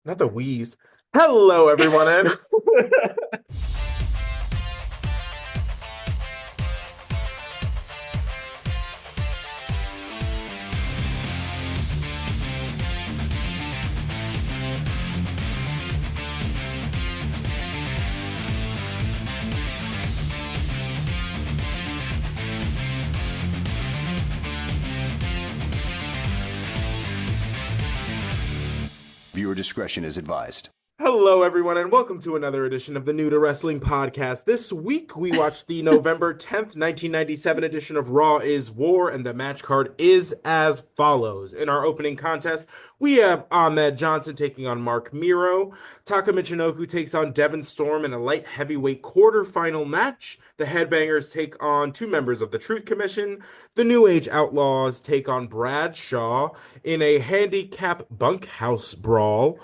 Not the wheeze. Hello, everyone, and Viewer discretion is advised. hello, everyone, and welcome to another edition of the New to Wrestling podcast. This week, we watched the November 10th, 1997 edition of Raw is War, and the match card is as follows. In our opening contest, we have Ahmed Johnson taking on Marc Mero. Taka Michinoku takes on Devon Storm in a light heavyweight quarterfinal match. The Headbangers take on two members of the Truth Commission. The New Age Outlaws take on Bradshaw in a handicap bunkhouse brawl.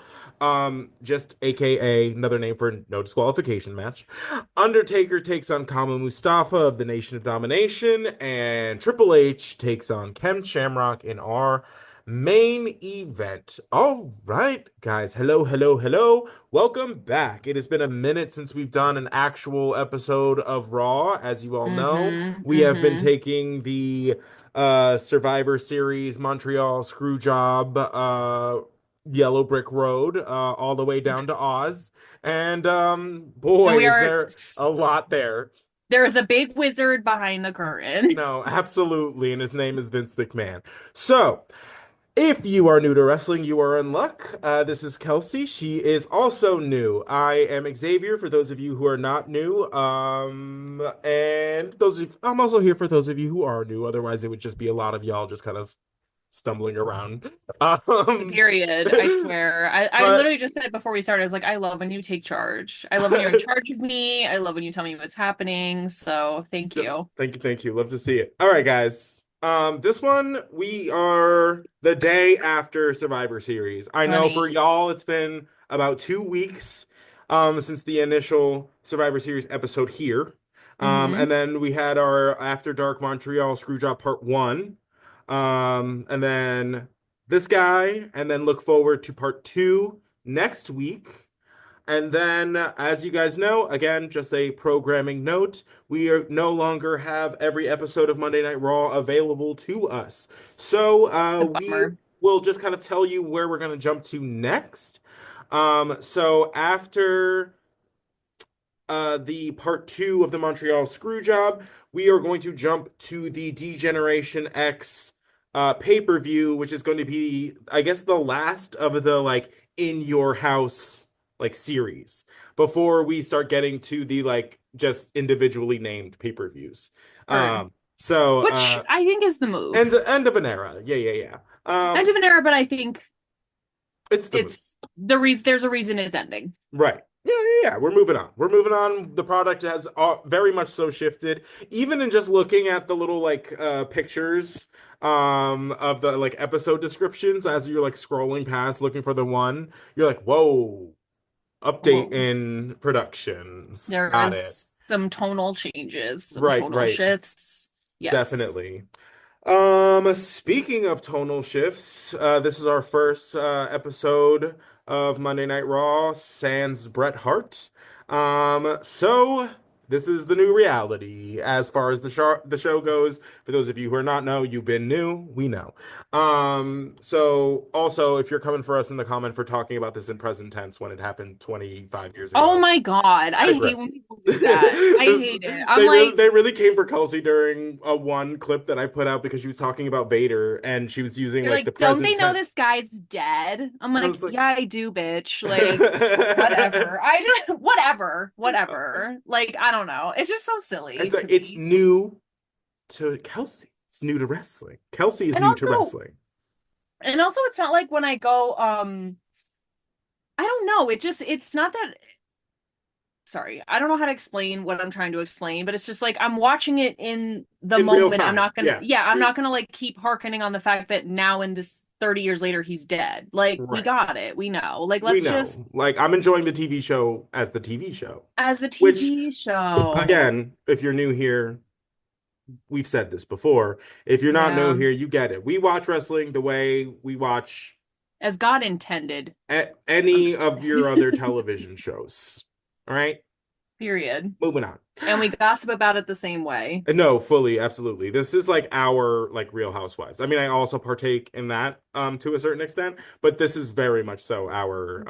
Just AKA another name for no disqualification match. Undertaker takes on Mustafa of the Nation of Domination, and Triple H takes on Shamrock in our main event. All right, guys. Hello. Welcome back. It has been a minute since we've done an actual episode of Raw. As you all know, we have been taking the Survivor Series Montreal Screwjob Yellow Brick Road all the way down to Oz. And boy, is there a lot there. There's a big wizard behind the curtain. No, absolutely. And his name is Vince McMahon. So, if you are new to wrestling, you are in luck. This is Kelsey. She is also new. I am Xavier, for those of you who are not new. And I'm also here for those of you who are new. Otherwise, it would just be a lot of y'all just kind of stumbling around. Period. I swear. I literally just said before we started, I was like, I love when you take charge. I love when you're in charge of me. I love when you tell me what's happening. So thank you. Thank you. Love to see it. All right, guys. This one, we are the day after Survivor Series. I know for y'all, it's been about 2 weeks since the initial Survivor Series episode here. And then we had our After Dark Montreal Screwjob Part 1. And then this guy, and then look forward to Part 2 next week. And then, as you guys know, again, just a programming note, no longer have every episode of Monday Night Raw available to us. So we will just kind of tell you where we're going to jump to next. So after the Part 2 of the Montreal Screwjob, we are going to jump to the D-Generation X pay-per-view, which is going to be, I guess, the last of the in your house series before we start getting to the just individually named pay-per-views. So which I think is the move. End of an era. Yeah. End of an era, but I think it's the reason. There's a reason it's ending. Right. Yeah. We're moving on. The product has very much so shifted. Even in just looking at the little pictures of the episode descriptions as you're scrolling past looking for the one, you're like, whoa, update in productions. There Got is it. some tonal changes, some right, tonal shifts. Yes. Definitely. Speaking of tonal shifts, this is our first episode of Monday Night Raw sans Bret Hart. So this is the new reality as far as the show goes. For those of you who are not know, you've been new, we know. So also, if you're coming for us in the comment for talking about this in present tense when it happened 25 years ago. Oh my God. I hate when people do that. I hate it. They really came for Kelsey during one clip that I put out because she was talking about Vader and she was using the present don't they know tense. this guy's dead? I'm like, yeah, I do, bitch. Whatever. Whatever. I don't know. It's just so silly. It's new to Kelsey. It's new to wrestling. Kelsey is new to wrestling. And also, it's not like when I go, I don't know. It's not that. Sorry, I don't know how to explain what I'm trying to explain, but it's just I'm watching it in the moment. I'm not gonna, I'm not gonna keep hearkening on the fact that now in this 30 years later he's dead. Right. We got it. We know. Let's just I'm enjoying the TV show as the TV show. Show. Again, if you're new here, we've said this before. If you're not new here, you get it. We watch wrestling the way we watch as God intended. I'm any just of your other television shows. All right, period. moving on. And we gossip about it the same way. No, fully, absolutely. This is like our like Real Housewives. I mean, I also partake in that to a certain extent, but this is very much so our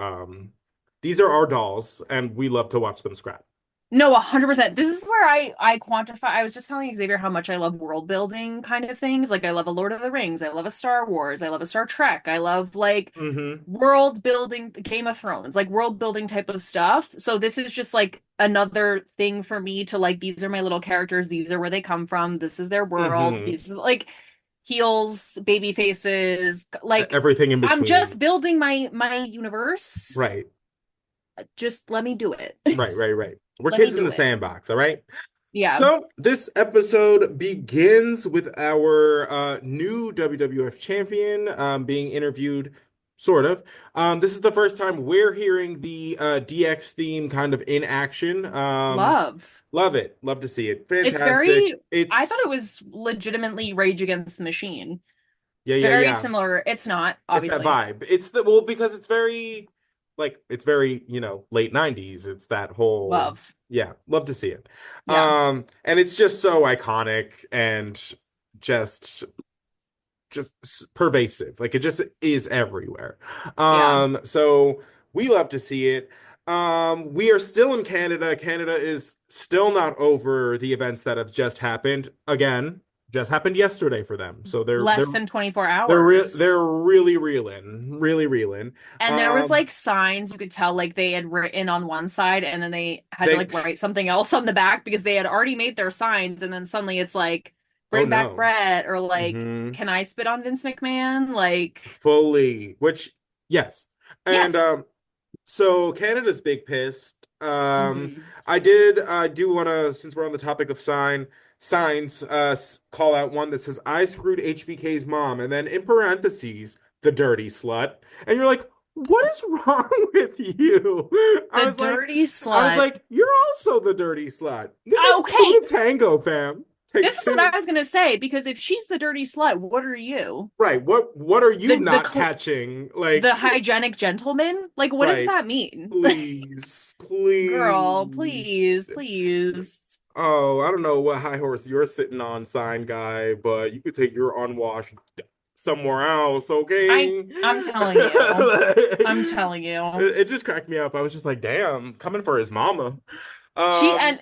these are our dolls and we love to watch them scrap. No, 100%. This is where I quantify. I was just telling Xavier how much I love world building kind of things. Like I love a Lord of the Rings, I love a Star Wars, I love a Star Trek, I love like Mm-hmm. world building, Game of Thrones, like world building type of stuff. So this is just like another thing for me to like, these are my little characters, these are where they come from, this is their world, Mm-hmm. these are like heels, baby faces, like Everything in I'm between. just building my universe. Right. Just let me do it. Right, right, right. We're Let me kids in do the it. sandbox, all right? Yeah. So this episode begins with our new WWF champion being interviewed, sort of. This is the first time we're hearing the DX theme kind of in action. Love. Love it. Love to see it. It's very, Fantastic. I thought It's it was legitimately Rage Against the Machine. yeah, yeah, Very yeah. similar. It's not, It's that obviously. vibe. It's the well because it's very like it's very, late 90s. It's that whole Love. yeah, love to see it. Yeah. And it's just so iconic and just pervasive. Like it just is everywhere. Yeah. So we love to see it. We are still in Canada. Canada is still not over the events that have just happened. Again, just happened yesterday for them. So Less than 24 hours. they're really reeling, really reeling. And there was Um, like signs you could tell like they had written on one side and then they had to they like write something else on the back because they had already made their signs and then suddenly it's like oh bring back no. Brett or like Hmm. can I spit on Vince McMahon? Like Fully, which yes. And yes. so Canada's big pissed. Hmm. I do want to, since we're on the topic of signs, call out one that says I screwed HBK's mom, and then in parentheses, the dirty slut. And you're like, what is wrong with you? The dirty I was slut. like, you're also the dirty slut. It takes two Okay, to tango, fam. this Takes is what I two. was gonna say because if she's the dirty slut, what are you? Right. What are you The not catching? Like, the hygienic gentleman? Like what does right. that mean? Please, Girl, please. please, please. Oh, I don't know what high horse you're sitting on, sign guy, but you could take your unwashed somewhere else, okay? I'm telling you. I'm it, telling you. it just cracked me up. I was just like, damn, coming for his mama. She Um, and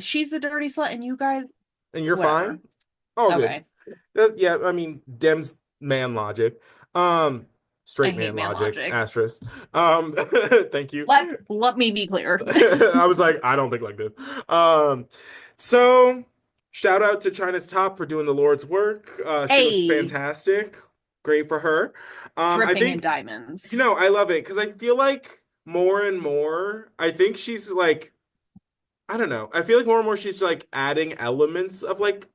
she's the dirty slut and you guys and you're fine? whatever. All good. Okay. Yeah, I mean, Dem's man logic. I Straight hate man man logic, logic. asterisk. Thank you. Let me be clear. I was like, I don't think like this. Um, so shout out to China's Top for doing the Lord's work. She looks Hey, fantastic. Great for her. I dripping in think, diamonds. I love it because I feel like more and more, I think she's like, I don't know. I feel like more and more she's like adding elements of like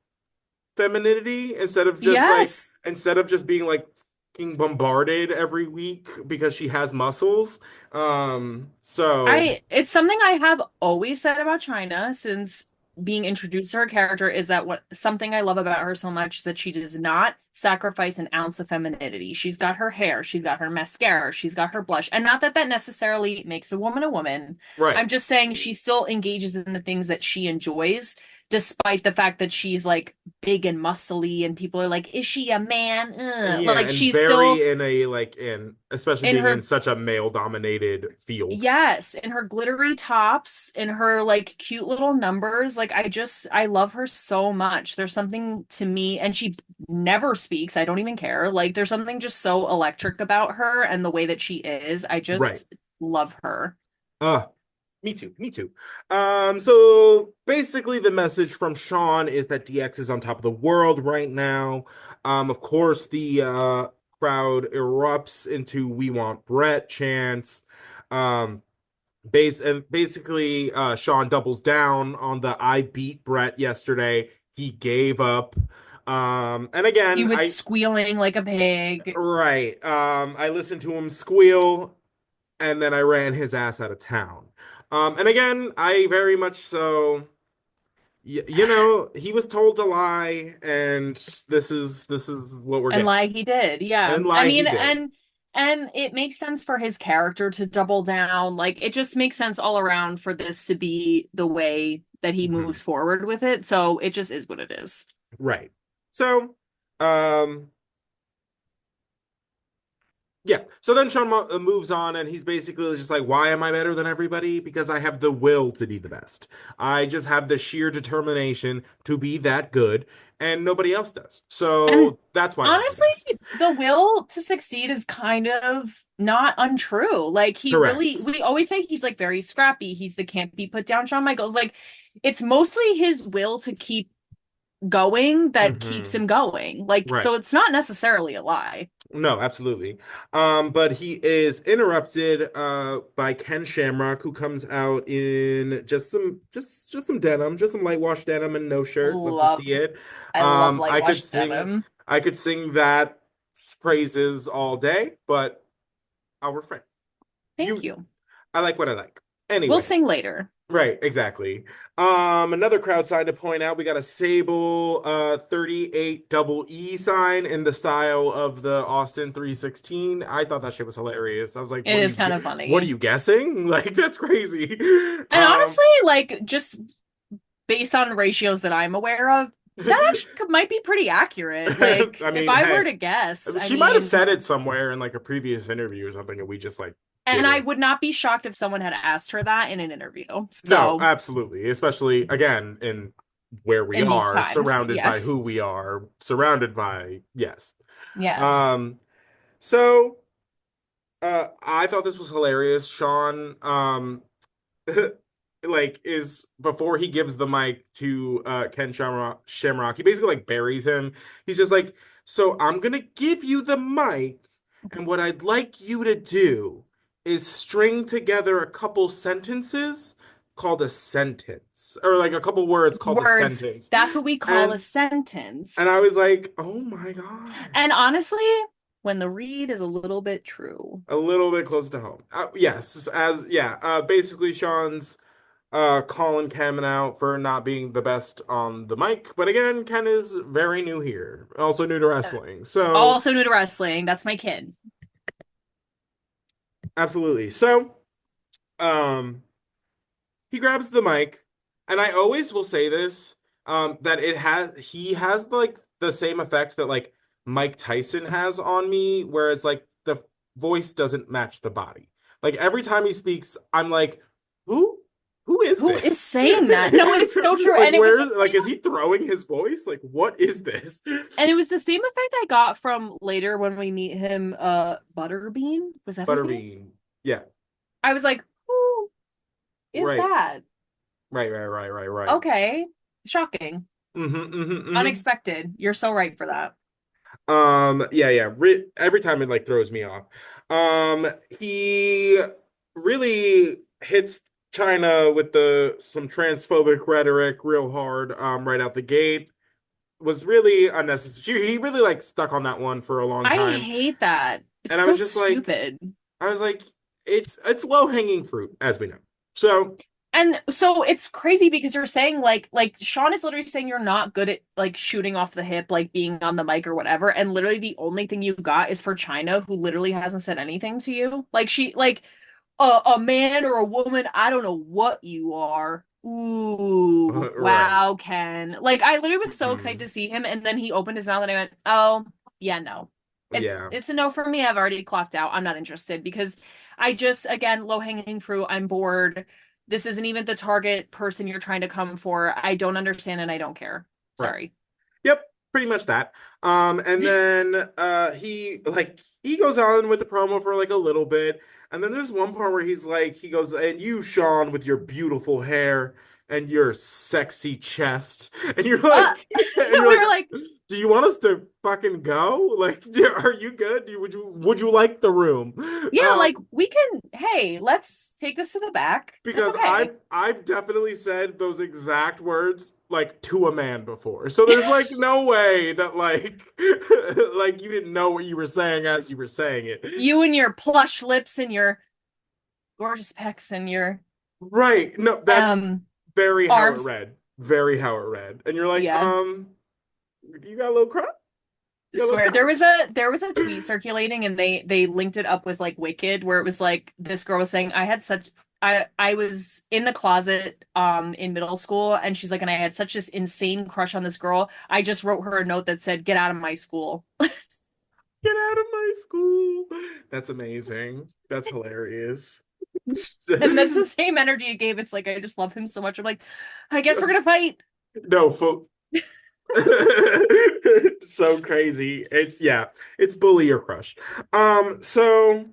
femininity Yes. instead of just being like fucking bombarded every week because she has muscles. So It's something I have always said about China since being introduced to her character is that what something I love about her so much is that she does not sacrifice an ounce of femininity. She's got her hair, she's got her mascara, she's got her blush. And not that that necessarily makes a woman a woman. I'm right. just saying she still engages in the things that she enjoys, despite the fact that she's like big and muscly and people are like, is she a man? Ugh. Yeah, Like and she's still very in a like in especially in being in her such a male dominated field. yes, in her glittery tops, in her like cute little numbers. Like I love her so much. There's something to me, and she never speaks. I don't even care. Like there's something just so electric about her and the way that she is. I Right. just love her. Uh, me too. Me too. So basically the message from Shawn is that DX is on top of the world right now. Of course the crowd erupts into "We want Brett" chants. Um, basically Shawn doubles down on the "I beat Brett yesterday. He gave up." And He again, was squealing like a pig. I listened to him squeal and then I ran his ass out of town. And again, I very much so, he was told to lie, and this is what we're And getting, lie he did. Yeah. and I lie he mean, did. and And it makes sense for his character to double down. Like, it just makes sense all around for this to be the way that he Mhm. moves forward with it. So it just is what it is. Right. So, um, yeah. So then moves on, and he's basically just like, "Why am I better than everybody? Because I have the will to be the best. I just have the sheer determination to be that good, and nobody else does. And So that's why I'm the honestly, best." the will to succeed is kind of not untrue. Like, he really, Correct. we always say he's like very scrappy. He's the can't be put down Shawn Michaels. Like, it's mostly his will to keep going that keeps Hmm. him going. Like, Right. so it's not necessarily a lie. No, absolutely. But he is interrupted by Ken Shamrock, who comes out in just some denim, just some light wash denim and no shirt. Love to Love, see it. I love light I could wash sing denim. I could sing that praises all day, but I'll refrain. Thank You you. I like what I like. We'll Anyway. sing later. Right, exactly. Another crowd sign to point out, we got a Sable 38 double E sign in the style of the Austin 316. I thought that shit was hilarious. I was like, It is kind of what are funny. you guessing? Like, that's crazy. And Um honestly, like, just based on ratios that I'm aware of, that actually might be pretty accurate. Like, I if mean, I were hey, to guess, I she might have mean, said it somewhere in like a previous interview or something, and we just like and did I it. would not be shocked if someone had asked her that in an interview. No, So, absolutely. Especially again in where we in these are, times, surrounded by who we yes. are, surrounded by yes. Yes. Um, so I thought this was hilarious. Sean, like is before he gives the mic to Ken Shamrock, he basically like buries him. He's just like, so I'm gonna give you the mic, and what I'd like you to do is string together a couple sentences called a sentence, or like a couple words called a Words. sentence. That's what we call a And I sentence. was like, oh my gosh. And honestly, when the read is a little bit true. A little bit close to home. Yes, as yeah, basically Sean's calling Ken out for not being the best on the mic. But again, Ken is very new here, also new to wrestling. So Also new to wrestling. That's my kid. absolutely. So um he grabs the mic, and I always will say this, that he has like the same effect that like Mike Tyson has on me, whereas like the voice doesn't match the body. Like every time he speaks, I'm like, who who is Who is this? saying that? No, it's so true. Like And it was the where same, like is he throwing his voice? Like what is this? and it was the same effect I got from later when we meet him, Butterbean. Was that his name? Butterbean. Yeah. I was like, who is Right. that? Right. Okay. Shocking. Mm-hmm. Unexpected. You're so right for that. Yeah. Every time it like throws me off. He really hits China with the some transphobic rhetoric real hard, right out the gate. Was really unnecessary. He really like stuck on that one for a long I time. hate that. It's And so stupid. I was like, it's low-hanging fruit, as we know. So, And so it's crazy because you're saying like Sean is literally saying you're not good at like shooting off the hip, like being on the mic or whatever, and literally the only thing you got is for China, who literally hasn't said anything to you. Like she like a man or a woman, I don't know what you are. Ooh, right. wow, Ken. Like I literally was so excited to Mhm. see him, and then he opened his mouth and I went, "Oh, yeah, no. Yeah. It's a no for me. I've already clocked out. I'm not interested because I just again, low-hanging fruit. I'm bored. This isn't even the target person you're trying to come for. I don't understand and I don't care. Right. Sorry." Yep, pretty much that. And then he goes on with the promo for like a little bit, and then there's one part where he goes, and you, Sean, with your beautiful hair and your sexy chest, and you're Uh like, and you're we like, were like, do you want us to fucking go? Like, are you good? Would you like the room? yeah, like we can, hey, let's take this to the back. That's Because okay. I've definitely said those exact words like to a man before. So there's like no way that like like you didn't know what you were saying as you were saying it. You and your plush lips and your gorgeous pecs and your Right. No, that's um very how it arms. read. Very how it read. And you're like, Yeah. you got a little crap? Swear there was a tweet circulating and they linked it up with like Wicked where it was like this girl was saying I was in the closet in middle school and she's like and I had such this insane crush on this girl. I just wrote her a note that said get out of my school. Get out of my school. That's amazing. That's hilarious. And that's the same energy it gave. It's like I just love him so much. I'm like, I guess we're gonna fight. No, so crazy. It's bully or crush. So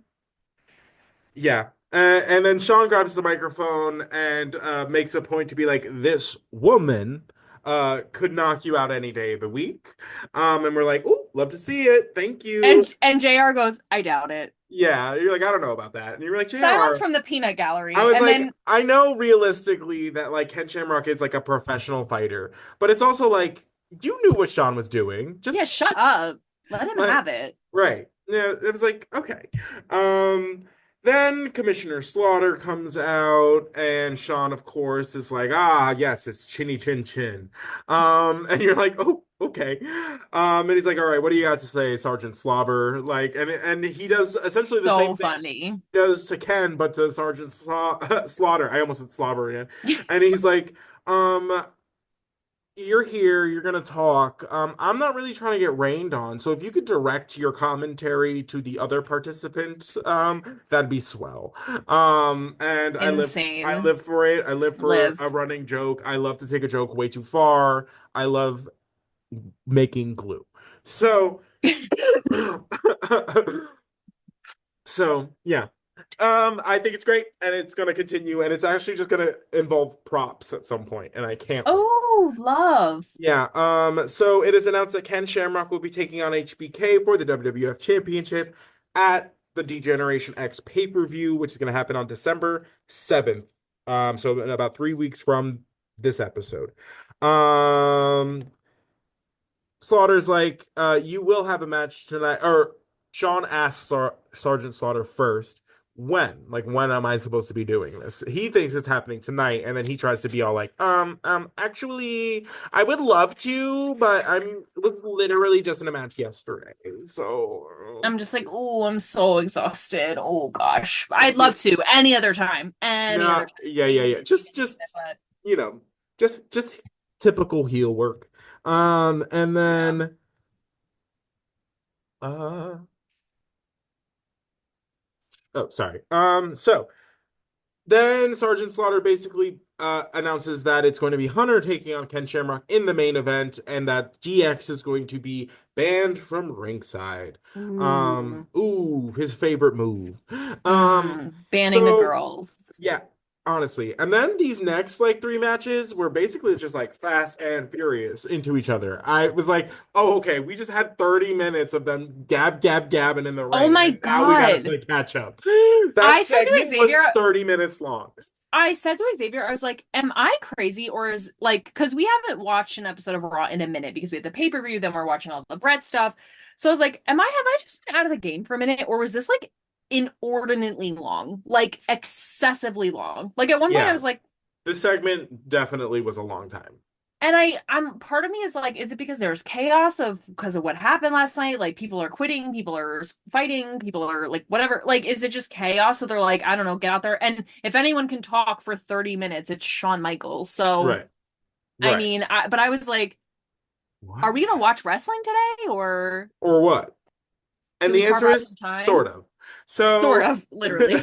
yeah. And then Shawn grabs the microphone and makes a point to be like, this woman could knock you out any day of the week. And we're like, oh, love to see it. Thank you. And JR goes, I doubt it. Yeah, you're like, I don't know about that. And you're like, JR. Silence from the peanut gallery. I was and like, then I know realistically that like Ken Shamrock is like a professional fighter, but it's also like you knew what Shawn was doing. Just yeah, shut up. Let him like, have it. right. Yeah, it was like, okay. Then Commissioner Slaughter comes out, and Shawn, of course, is like, ah, yes, it's chinny chin chin. And you're like, oh, okay. And he's like, all right, what do you got to say, Sergeant Slobber? Like, and he does essentially the So same thing funny. he does to Ken, but to Sergeant Slaughter. I almost said Slobber again. And he's like, you're here, you're gonna talk. I'm not really trying to get rained on, so if you could direct your commentary to the other participants, that'd be swell. And Insane. I live for it. I live for a running joke. I love to take a joke way too far. I love making glue. So, so yeah. I think it's great, and it's gonna continue, and it's actually just gonna involve props at some point, and I can't wait. Oh, love. Yeah, so it is announced that Ken Shamrock will be taking on HBK for the WWF Championship at the D-Generation X pay-per-view, which is gonna happen on December 7th. So in about 3 weeks from this episode. Slaughter's like, you will have a match tonight, or Shawn asks Sergeant Slaughter first, when am I supposed to be doing this? He thinks it's happening tonight, and then he tries to be all like, actually, I would love to, but was literally just in a match yesterday, so I'm just like, oh, I'm so exhausted. Oh gosh. I'd love to. Any other time. Any other time. Yeah. Just you know, just typical heel work. And then oh, sorry. So then Sergeant Slaughter basically announces that it's going to be Hunter taking on Ken Shamrock in the main event, and that GX is going to be banned from ringside. His favorite move. Banning the girls. Yeah, honestly. And then these next like 3 matches were basically just like fast and furious into each other. I was like, oh, okay, we just had 30 minutes of them gabbing in the ring. Oh my and now we God. gotta play catch up. I said to Xavier, was 30 minutes long. I said to Xavier, I was like, am I crazy? Or is like, because we haven't watched an episode of Raw in a minute because we had the pay-per-view, then we're watching all the Brett stuff. So I was like, have I just been out of the game for a minute? Or was this like inordinately long, like excessively long? Like at one point I was like, this segment definitely was a long time. and I'm part of me is like, is it because there's chaos because of what happened last night? Like people are quitting, people are fighting, people are like whatever. Like, is it just chaos? So they're like, I don't know, get out there. And if anyone can talk for 30 minutes, it's Shawn Michaels. So right. I mean, but I was like, what? Are we gonna watch wrestling today or what? And the answer is sort of. So sort of, literally.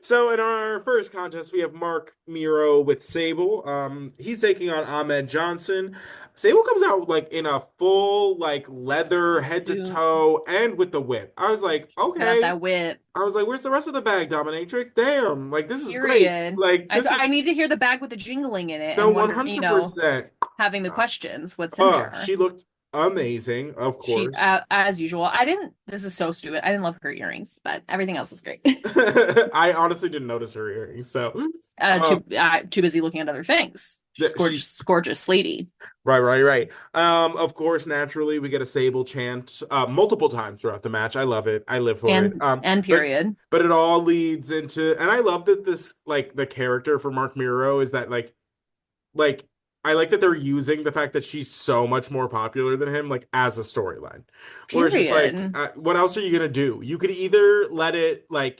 So in our first contest, we have Marc Mero with Sable. He's taking on Ahmed Johnson. Sable comes out like in a full like leather head to toe and with the whip. I was like, okay. Not that whip. I was like, where's the rest of the bag, Dominatrix? Damn, like this is Period. Great. Like I need to hear the bag with the jingling in it. No, 100%. Having the questions, what's in there? She looked amazing, of course. As usual. This is so stupid. I didn't love her earrings, but everything else was great. I honestly didn't notice her earrings, so too busy looking at other things. She's gorgeous lady. Right. Of course, naturally, we get a Sable chant multiple times throughout the match. I love it. I live for it. And period. But it all leads into, and I love that this like the character for Marc Mero is that like I like that they're using the fact that she's so much more popular than him, like as a storyline. Where it's just like, Period. what else are you gonna do? You could either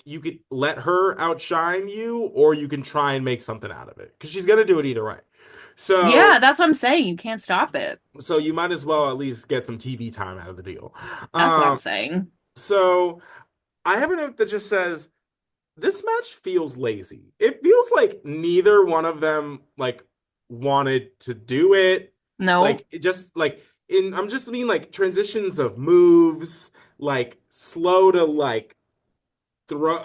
you could let her outshine you, or you can try and make something out of it because she's gonna do it either way. So, Yeah, that's what I'm saying. You can't stop it. so you might as well at least get some TV time out of the deal. That's what I'm Um, saying. so I have a note that just says this match feels lazy. It feels like neither one of them like wanted to do it. No. Like it just like in I'm just mean like transitions of moves, like slow to like throw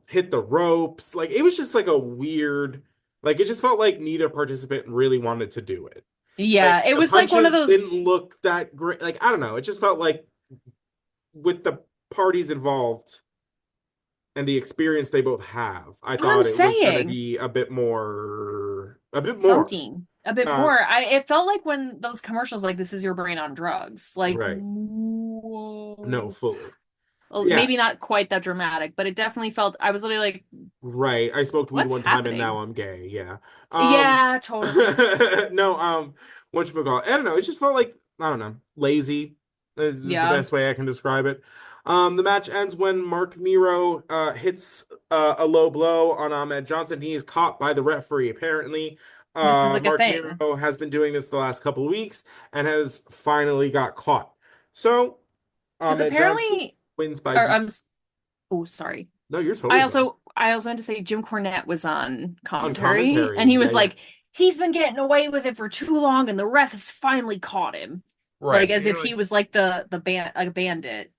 hit the ropes. Like it was just like a weird like it just felt like neither participant really wanted to do it. Like Yeah, it the was like one of punches didn't those. look that great. Like I don't know. It just felt like with the parties involved and the experience they both have, I I'm thought it was going to saying be a bit more. something a bit Uh, more. It felt like when those commercials like this is your brain on drugs. Like, right. No, whoa. fully. Well, Yeah, maybe not quite that dramatic, but it definitely felt I was literally like, right. I smoked weed what's one time and now happening? I'm gay. Yeah. Yeah, totally. No, whatchamacallit? I don't know. It just felt like, I don't know, lazy is the Yeah. best way I can describe it. The match ends when Marc Mero hits a low blow on Ahmed Johnson. He is caught by the referee, apparently. This is like a Marc thing. Mero has been doing this the last couple of weeks and has finally got caught. So, Because Ahmed Johnson apparently, wins by or D. oh, sorry. No, you're totally fine. I also want to say Jim Cornette was on On commentary and commentary. he Yeah, was yeah. like, he's been getting away with it for too long and the ref has finally caught him. Like Right. as And if you're he like, was like the band a bandit.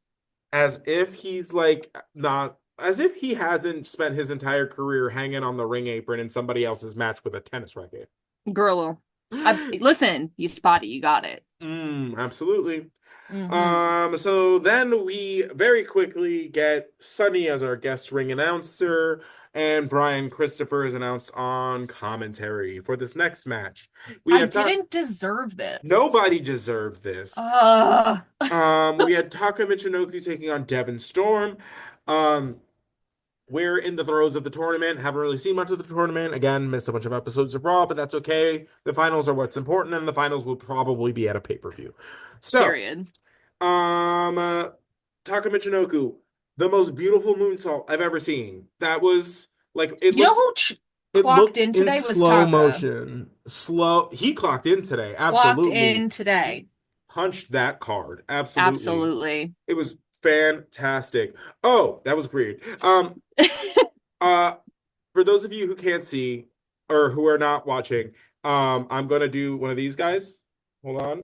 as if he's like not as if he hasn't spent his entire career hanging on the ring apron in somebody else's match with a tennis racket. Girl. I listen, you spotty, you got it. Absolutely. Hmm. So then we very quickly get Sunny as our guest ring announcer, and Brian Christopher is announced on commentary for this next match. We I have talked. didn't deserve this. Nobody deserved this. Uh, We had Taka Michinoku taking on Devin Storm. Um, we're in the throes of the tournament. Haven't really seen much of the tournament. Again, missed a bunch of episodes of Raw, but that's okay. The finals are what's important, and the finals will probably be at a pay-per-view. So, period. um, uh, Taka Michinoku, the most beautiful moonsault I've ever seen. That was like You know who it clocked looked in in today was slow Taka. motion. Slow. He clocked in today. Clocked Absolutely. in He today. punched that card. Absolutely. Absolutely. It was fantastic. Oh, that was weird. Uh, for those of you who can't see or who are not watching, I'm gonna do one of these guys. Hold on.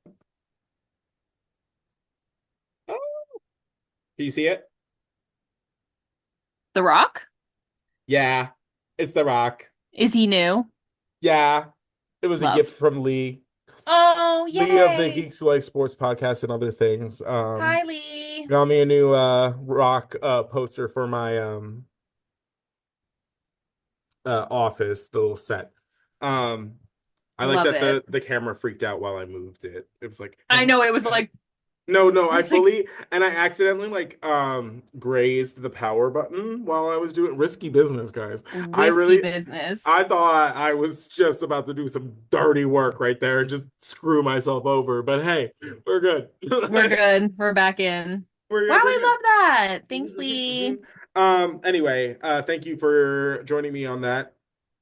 Oh, do you see it? The Rock? Yeah, it's The Rock. Is he new? Yeah, it was a gift Love. from Lee. Oh, Lee of the yay. Geeks Who Like Sports podcast and other things. Kylie. Got me a new Rock poster for my office, the little set. Um, I like Love that it. the camera freaked out while I moved it. It was like I know it was like no, I it's like fully and I accidentally like grazed the power button while I was doing risky business, guys. I risky really I business. thought I was just about to do some dirty work right there and just screw myself over, but hey, we're good. We're good. We're back in. We're Wow, good, we're I good. love that. Thanks, Mhm, Lee. mhm. Anyway, thank you for joining me on that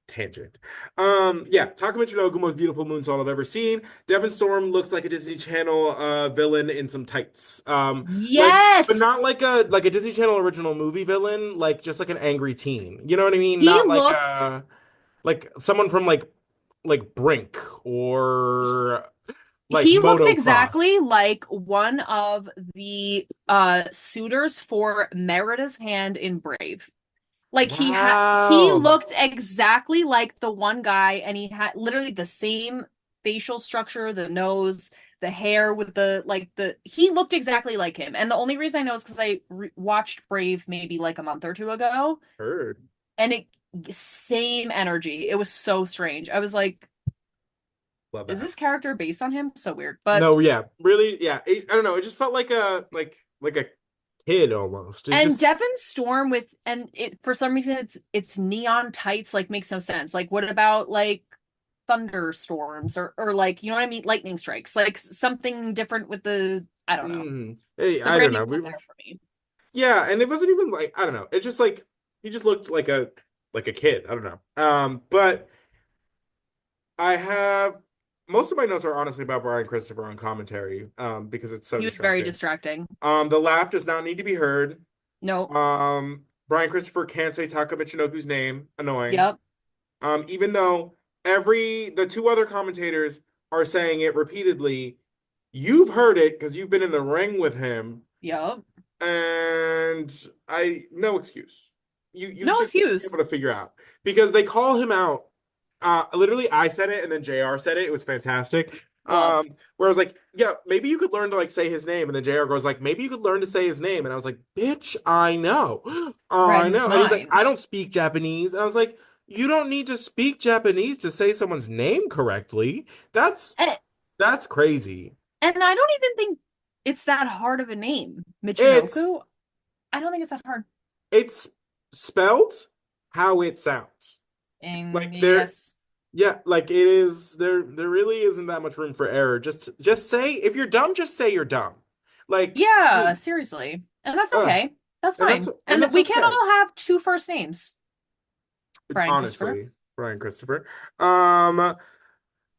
tangent. Yeah, Taka Michinoku, most beautiful moonsault I've ever seen. Devon Storm looks like a Disney Channel villain in some tights. But not Yes. like a Disney Channel original movie villain, like just like an angry teen. You know what I mean? He Not looked like someone from like Brink or like he looked motocross. exactly like one of the suitors for Merida's hand in Brave. Like he Wow. looked exactly like the one guy and he had literally the same facial structure, the nose, the hair with the like the he looked exactly like him. And the only reason I know is because I watched Brave maybe like a month or two ago Heard. and it same energy. It was so strange. I was like, Love is that. this character based on him? So weird. But No, yeah, really, yeah. I don't know. It just felt like a kid almost. It and just Devon Storm with and it for some reason it's neon tights like makes no sense. Like what about like thunderstorms or like, you know what I mean? Lightning strikes, like something different with I don't know. Hey, The I don't branding know. wasn't there for me. Yeah, and it wasn't even like I don't know. It's just like he just looked like a kid. I don't know. But I have most of my notes are honestly about Brian Christopher on commentary, because it's so He was very distracting. distracting. The laugh does not need to be heard. Nope. Brian Christopher can't say Taka Michinoku's name. Annoying. Yep. Even though the two other commentators are saying it repeatedly, you've heard it because you've been in the ring with him, Yep. and no excuse. You No should be excuse. able to figure out because they call him out. Literally, I said it and then JR said it. It was fantastic. Love. Where I was like, yeah, maybe you could learn to like say his name, and then JR goes like, maybe you could learn to say his name, and I was like, bitch, I know, I Read his know. And he's like, mind. I don't speak Japanese, and I was like, you don't need to speak Japanese to say someone's name correctly. And, That's crazy. and I don't even think it's that hard of a name. It's Michinoku? I don't think it's that hard. it's spelled how it sounds. And Like there, yes. yeah, like it is there really isn't that much room for error. Just say if you're dumb, just say you're dumb. Like, Yeah, please. seriously. And that's Uh, okay. That's and that's fine. and And that's we can't okay. all have two first names. Brian Christopher. Honestly, Brian Christopher. Um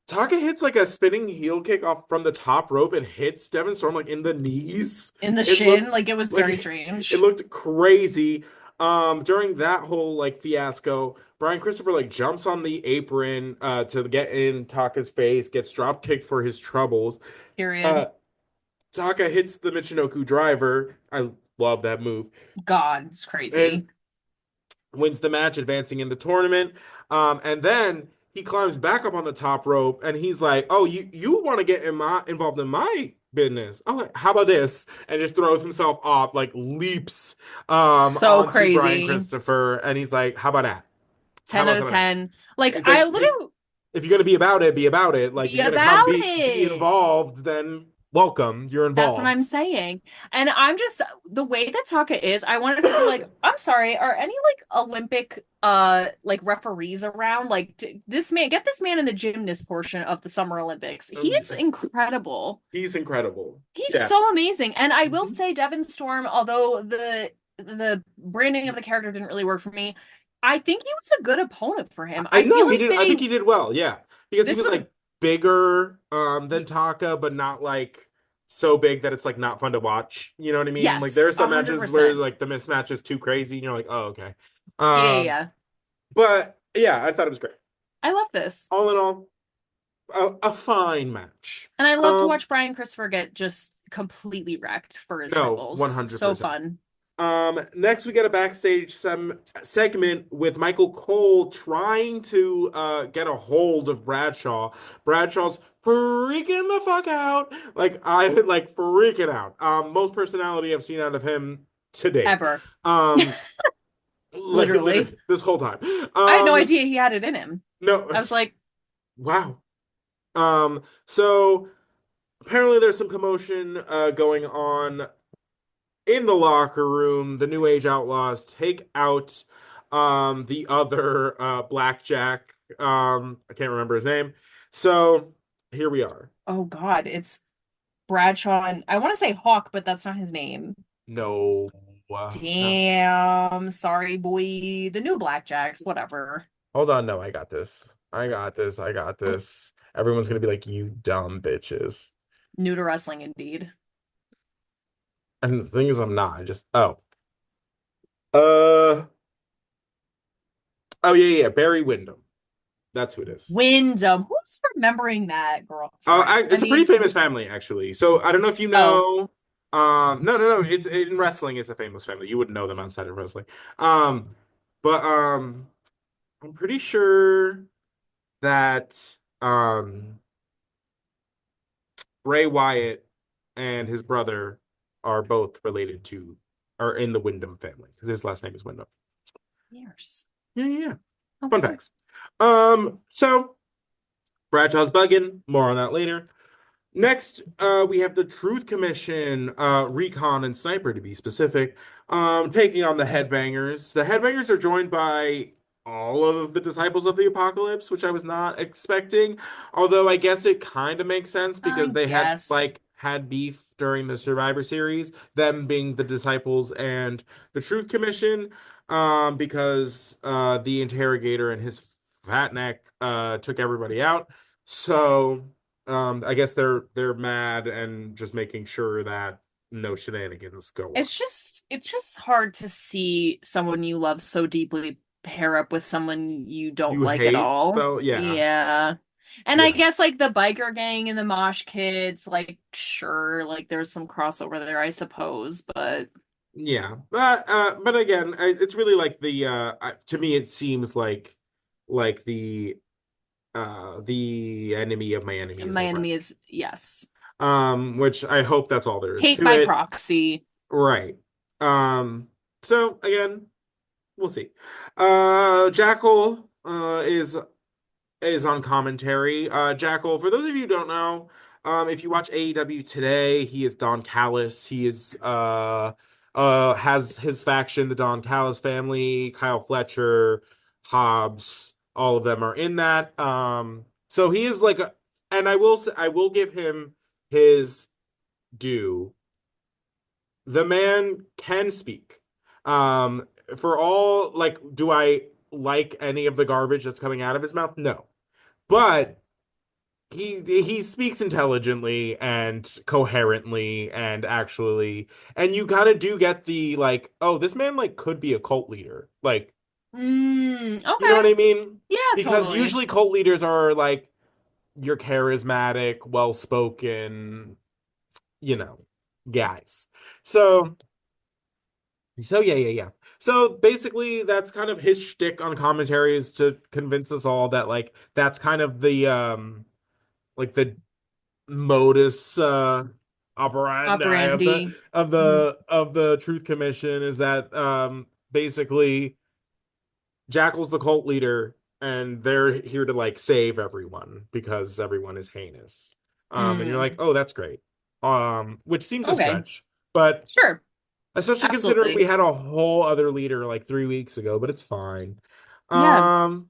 Taka hits like a spinning heel kick off from the top rope and hits Devon Storm like in the knees. In the It shin, looked like it was very like it strange. looked crazy. During that whole like fiasco, Brian Christopher like jumps on the apron to get in Taka's face, gets drop kicked for his troubles. Period. Uh Taka hits the Michinoku driver. I love that move. God, it's And crazy. wins the match, advancing in the tournament. And then he climbs back up on the top rope, and he's like, "Oh, you want to get involved in my business? Oh, how about this?" And just throws himself off, like leaps So onto Brian crazy. Christopher, and he's like, "How about that? How 10 about out of some of that?" 10. Like He's I like, "Hey, literally if you're gonna be about it, be about it. Like if be you're gonna come about be it. involved, then welcome, you're That's what I'm involved." saying. And I'm just the way that Taka is, I wanted to be like, I'm sorry, are any like Olympic like referees around? Like this man, get this man in the gymnast portion of the Summer Olympics. He Um, is incredible. he's incredible. He's Yeah. so amazing. And I will Mhm. say Devon Storm, although the branding of the character didn't really work for me, I think he was a good opponent for him. I I feel know he like did. I think he did well. Yeah, because he this was was like bigger than Taka, but not like so big that it's like not fun to watch. You know what I mean? Like there are yes, some matches where 100%. like the mismatch is too crazy, and you're like, oh okay. Yeah, yeah, Um, yeah. but yeah, I thought it was great. I love this. All in all, a fine match. And I love to watch Brian Christopher get just completely wrecked for his No, troubles. So 100%. fun. Next we get a backstage segment with Michael Cole trying to get a hold of Bradshaw. Bradshaw's freaking the fuck out. Like I like freaking out. Most personality I've seen out of him to date. Ever. Um, like Literally. literally this whole time. I had no idea he had it in him. No, I was like, wow. So apparently there's some commotion going on in the locker room. The New Age Outlaws take out the other Blackjack. I can't remember his name. So here we are. oh God, it's Bradshaw and I want to say Hawk, but that's not his name. No. No. Damn. Sorry, boy. The new Blackjacks, whatever. Hold on. No, I got this. I got this. I got this. Everyone's gonna be like, you dumb bitches. New to wrestling, indeed. And the thing is, I'm not. I just uh oh yeah. Barry Windham. That's who it is. Wyndham. Who's remembering that girl? Sorry. I It's a pretty mean, famous family, actually. So I don't know if you oh, know. No. It's in wrestling. It's a famous family. You wouldn't know them outside of wrestling. Um, but I'm pretty sure that Bray Wyatt and his brother are both related to, are in the Wyndham family because his last name is Wyndham. years. Yeah. Fun Okay. facts. So Bradshaw's bugging. More on that later. Next, we have the Truth Commission, Recon and Sniper to be specific, taking on the Headbangers. The Headbangers are joined by all of the disciples of the apocalypse, which I was not expecting. Although I guess it kind of makes sense because I they had guess. had beef during the Survivor Series, them being the disciples and the Truth Commission, because the interrogator and his fat neck took everybody out. So I guess they're mad and just making sure that no shenanigans go on. It's just hard to see someone you love so deeply pair up with someone you don't You like at hate, all. so yeah, Yeah. And I yeah. guess like the biker gang and the mosh kids, like sure, like there's some crossover there, I suppose, but Yeah, but again, it's really like to me it seems like the enemy of my enemy is my my friend. enemy is yes. Which I hope that's all there is Hate to by it. proxy. Right. So again, we'll see. Jackal is on commentary. Jackal, for those of you who don't know, if you watch AEW today, he is Don Callis. He is has his faction, the Don Callis family, Kyle Fletcher, Hobbs, all of them are in that. So he is like and I will give him his due. The man can speak. For all like, do I like any of the garbage that's coming out of his mouth? No. But he speaks intelligently and coherently and actually, and you kind of do get the like, oh, this man like could be a cult leader. Like, you know Okay. what I mean? Yeah, Because totally. usually cult leaders are like you're charismatic, well-spoken, you know, guys. So yeah. So basically, that's kind of his shtick on commentary is to convince us all that like that's kind of the like the modus operandi of the Operandi. Mhm. Truth Commission is that basically Jackal's the cult leader and they're here to like save everyone because everyone is heinous. And you're like, Mm. oh, that's great. Which seems a Okay. stretch, but Sure. especially considering we Absolutely. had a whole other leader like 3 weeks ago, but it's fine. Yeah. Um,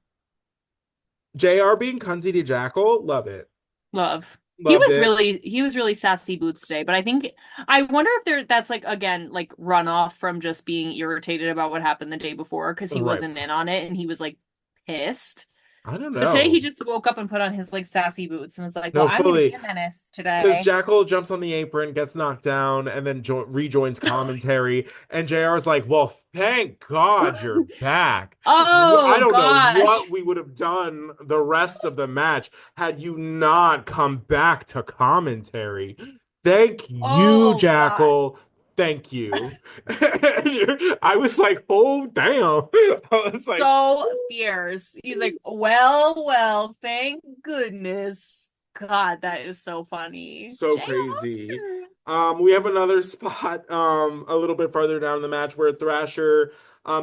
JR being cunty to Jackal, love it. Love. Loved it. He was really sassy boots today, but I wonder if that's like again like runoff from just being irritated about what happened the day before because he Right. wasn't in on it and he was like pissed. I don't So today he know. just woke up and put on his like sassy boots and was like, "Well, No, I'm gonna be fully. a menace Because today." Jackal jumps on the apron, gets knocked down, and then rejoins commentary. And JR's like, well, thank God you're back. I Oh don't know gosh. what we would have done the rest of the match had you not come back to commentary. Thank you, Oh god. Jackal. Thank you. I was like, oh, damn. I was like, So fierce. He's like, well, thank goodness. God, that is so funny. so crazy. JR. We have another spot a little bit farther down in the match where Thrasher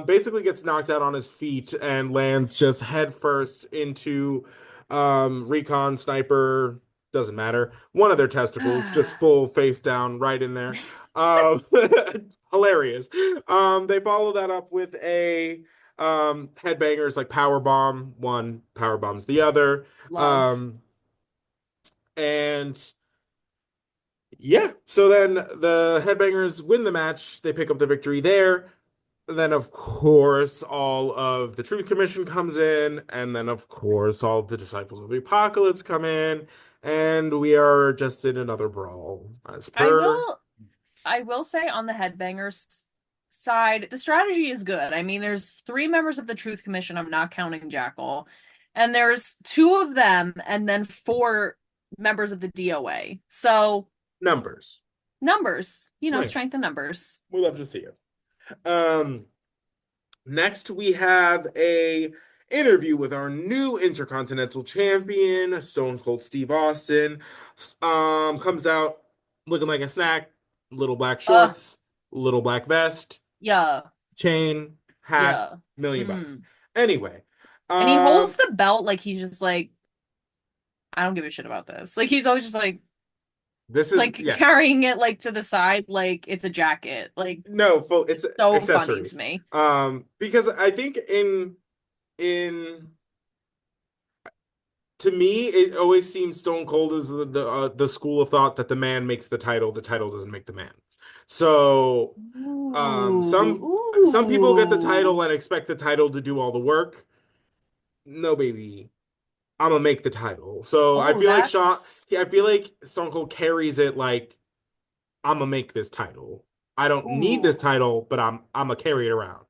basically gets knocked out on his feet and lands just head first into Recon Sniper, doesn't matter, one of their testicles, just full face down right in there. Um hilarious. They follow that up with a headbangers like power bomb, one power bombs the other. Love. Um and yeah, so then the Headbangers win the match. They pick up the victory there. Then, of course, all of the Truth Commission comes in. And then, of course, all of the Disciples of the Apocalypse come in. And we are just in another brawl, as I per will I will say on the headbangers side, the strategy is good. I mean, there's three members of the Truth Commission, I'm not counting Jackal, and there's two of them and then four members of the DOA. So numbers. numbers, Right. strength in numbers. We love to see it. Um, Next, we have a interview with our new Intercontinental Champion, Stone Cold Steve Austin. Comes out looking like a snack, little black Uh, shorts, little black vest, yeah, chain, hat, yeah. $1,000,000. Mm. Anyway, And he holds um, the belt like he's just like, I don't give a shit about this. Like he's always just this is like yeah, carrying it like to the side like it's a jacket. Like no, full it's so funny accessory. to me. Because I think in in to me, it always seems Stone Cold is the school of thought that the man makes the title doesn't make the man. So, um, Ooh, some some people get the ooh. title and expect the title to do all the work. No, baby, I'm gonna make the title. So Oh, that's I feel like Stone Cold carries it like I'm gonna make this title. I don't need this ooh. title, but I'm gonna carry it around.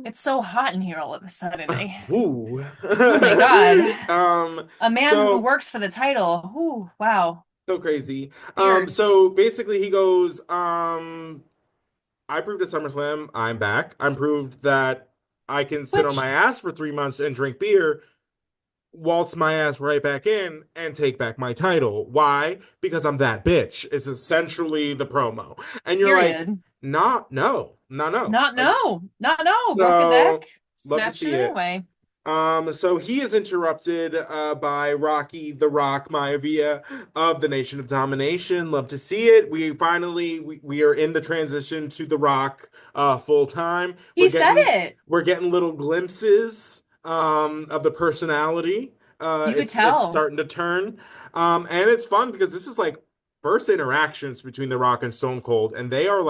It's so hot in here all of a sudden. Ooh. Oh my God. um, A man who so works for the title. Ooh, wow. so crazy. Fierce. So basically he goes, I proved at SummerSlam I'm back. I'm proved that I can sit on my Which ass for 3 months and drink beer, waltz my ass right back in, and take back my title. Why? Because I'm that bitch. Is essentially the promo. And you're like, period. not no, no, no. Not Like, no. Not no. Broke a deck. so love to Snatched see it it. anyway. So he is interrupted by Rocky the Rock Maivia of the Nation of Domination. Love to see it. We are in the transition to the Rock full time. He said it. We're getting little glimpses of the personality. You could It's tell. starting to turn. And it's fun because this is like first interactions between The Rock and Stone Cold, and they are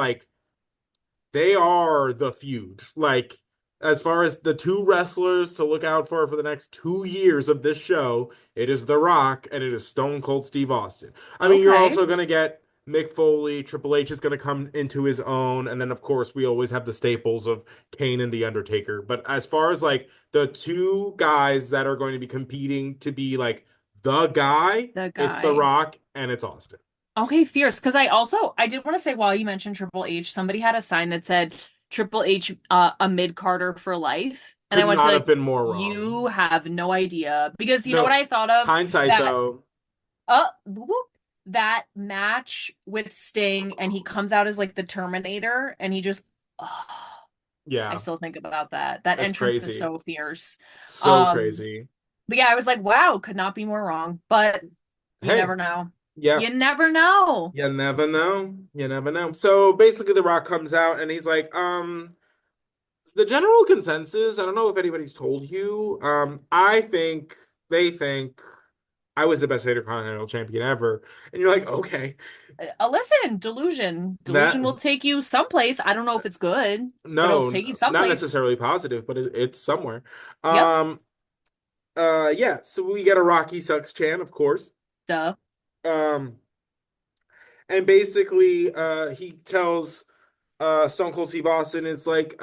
the feud. Like, as far as the two wrestlers to look out for the next 2 years of this show, it is The Rock and it is Stone Cold Steve Austin. I mean, you're Okay. also going to get Mick Foley, Triple H is going to come into his own, and then, of course, we always have the staples of Kane and The Undertaker. But as far as like the two guys that are going to be competing to be like the guy, The it's The guy. Rock and it's Austin. Okay, fierce. Because I did want to say while you mentioned Triple H, somebody had a sign that said Triple H, a mid Carter for life, and I Could want to be not have like, been more you wrong. have no idea because you know what No, I thought of hindsight that though. whoop, that match with Sting, and he comes out as like the Terminator, and he just, oh, I Yeah, still think about that. That that's entrance was crazy. so fierce. So Um, crazy. but yeah, I was like, wow, could not be more wrong. But you Hey, never know. yeah, You never know. you never know. You never know. So basically, The Rock comes out and he's like, the general consensus, I don't know if anybody's told you, they think I was the best Intercontinental Champion ever. And you're like, okay, Listen, delusion. that, Delusion will take you someplace. I don't know if it's good, but it'll take you not someplace. necessarily positive, but it's somewhere. Yep. Um, yeah, so we get a Rocky Sucks chant, of course. Duh. Um, and basically, he tells Stone Cold Steve Austin is like,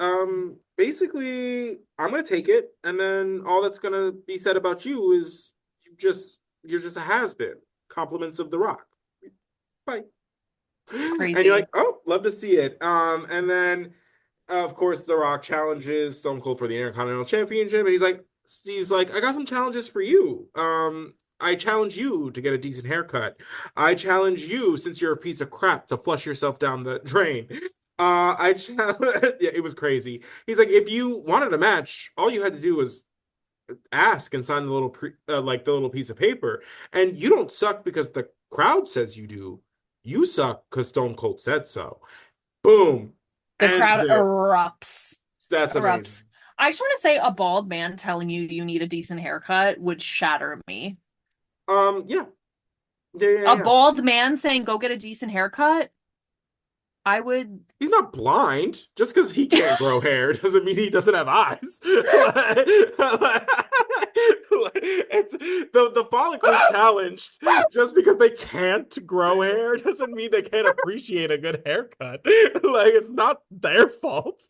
basically, I'm gonna take it, and then all that's gonna be said about you is you're just a has been. Compliments of The Rock. Bye. And you're like, Crazy. oh, love to see it. And then of course, The Rock challenges Stone Cold for the Intercontinental Championship, and Steve's like, I got some challenges for you. I challenge you to get a decent haircut. I challenge you, since you're a piece of crap, to flush yourself down the drain. Yeah, it was crazy. He's like, if you wanted a match, all you had to do was ask and sign the like the little piece of paper. And you don't suck because the crowd says you do. You suck because Stone Cold said so. Boom. The Ends crowd it. erupts. That's amazing. Erupts. I just want to say a bald man telling you you need a decent haircut would shatter me. Yeah. Yeah, yeah, A yeah. bald man saying go get a decent haircut, I would. He's not blind. Just because he can't grow hair doesn't mean he doesn't have eyes. It's the follically challenged. Just because they can't grow hair doesn't mean they can't appreciate a good haircut. Like, it's not their fault.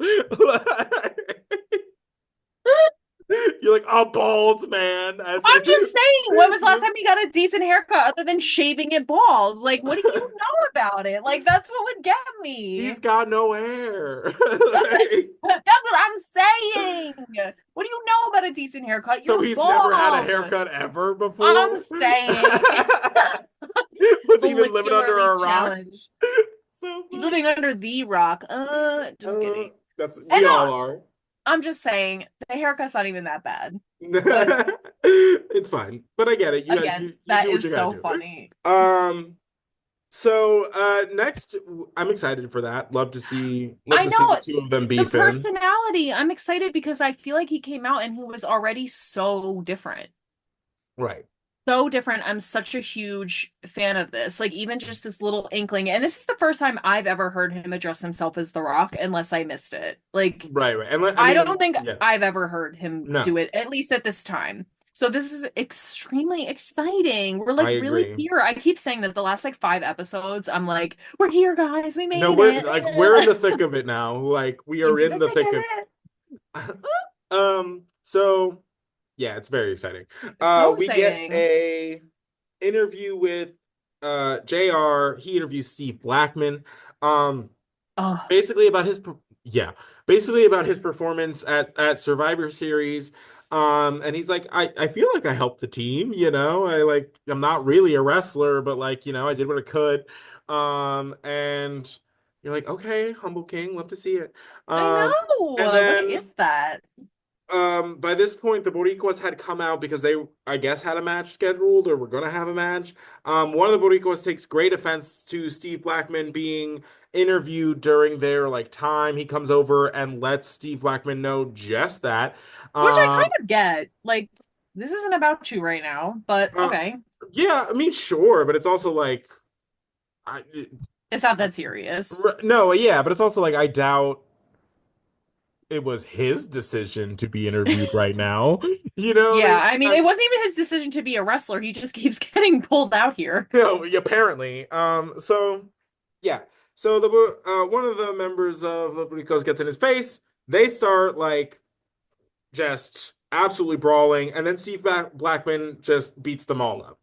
You're like a bald man, as I'm just saying, when was the last you time you got a decent haircut other than shaving it bald? Like, what do you know about it? Like, that's what would get me. he's got no hair. That's what I'm saying. What do you know about a decent haircut? So You're he's never had a bald. haircut ever I'm before? saying. Was he even living under Follicularly a rock? challenged. So He's funny. living under the rock. Just kidding. That's And we no, all are. I'm just saying the haircut's not even that bad. But It's fine, but I get it. again, You that do what is you gotta so do. funny. Um, So next, I'm excited for that. Love I to see the know two of them the beefing. personality. I'm excited because I feel like he came out and he was already so different. Right. So different. I'm such a huge fan of this. Like even just this little inkling. And this is the first time I've ever heard him address himself as The Rock, unless I missed it. Like Right, right. I I mean, don't think yeah. I've ever heard him No, do it, at least at this time. So this is extremely exciting. We're I like really agree. here. I keep saying that the last like 5 episodes, I'm like, we're here, guys. We No, made we're it. like we're in the thick of it now. Like we are Into in the the thick thick of of it. so yeah, it's very exciting. So We get exciting. a interview with JR. He interviews Steve Blackman. Um Oh, basically about yeah, basically about his performance at Survivor Series. And he's like, I feel like I helped the team, I'm not really a wrestler, but like, I did what I could. And you're like, okay, humble king, love to see it. I Um, and know. What then is that? by this point, the Boricuas had come out because they, I guess, had a match scheduled or were going to have a match. One of the Boricuas takes great offense to Steve Blackman being interviewed during their like time. He comes over and lets Steve Blackman know just that. Which I kind Um, of get. Like, this isn't about you right now, but uh, okay. yeah, I mean, sure, but it's also like, I, It's not that serious. no, yeah, but it's also like I doubt it was his decision to be interviewed right now. You know what I Yeah, mean? I mean, it wasn't even his decision to be a wrestler. He just keeps getting pulled out here. No, apparently. So yeah. So the one of the members of the Bricos gets in his face. They start like just absolutely brawling, and then Steve Blackman just beats them all up.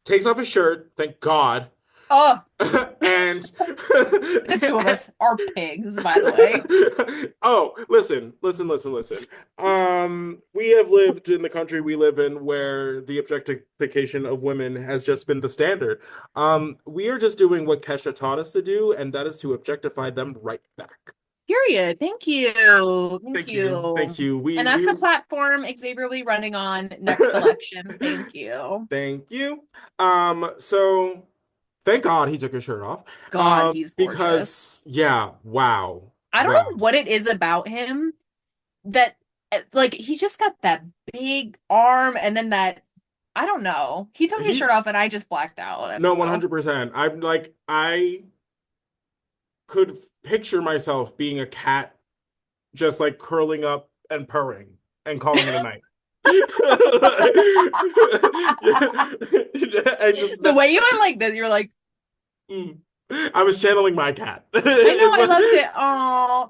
Takes off his shirt, thank God. Oh, And the two of us are pigs, by the way. oh, listen. We have lived in the country we live in where the objectification of women has just been the standard. We are just doing what Kesha taught us to do, and that is to objectify them right back. Period. Thank you. Thank Thank you, thank you. you. And that's the platform Xavier will be running on next election. Thank you. Thank you. So thank God he took his shirt off. God, he's gorgeous. Because yeah, wow, I don't wow. know what it is about him that, like, he just got that big arm and then that, I don't know. He took his shirt He's off and I just blacked out. I no don't know. 100%. I'm like I could picture myself being a cat just like curling up and purring and calling it a night. I just The way you went like this, you're like, mm. I was channeling my cat. I know, Is I what loved it. Oh,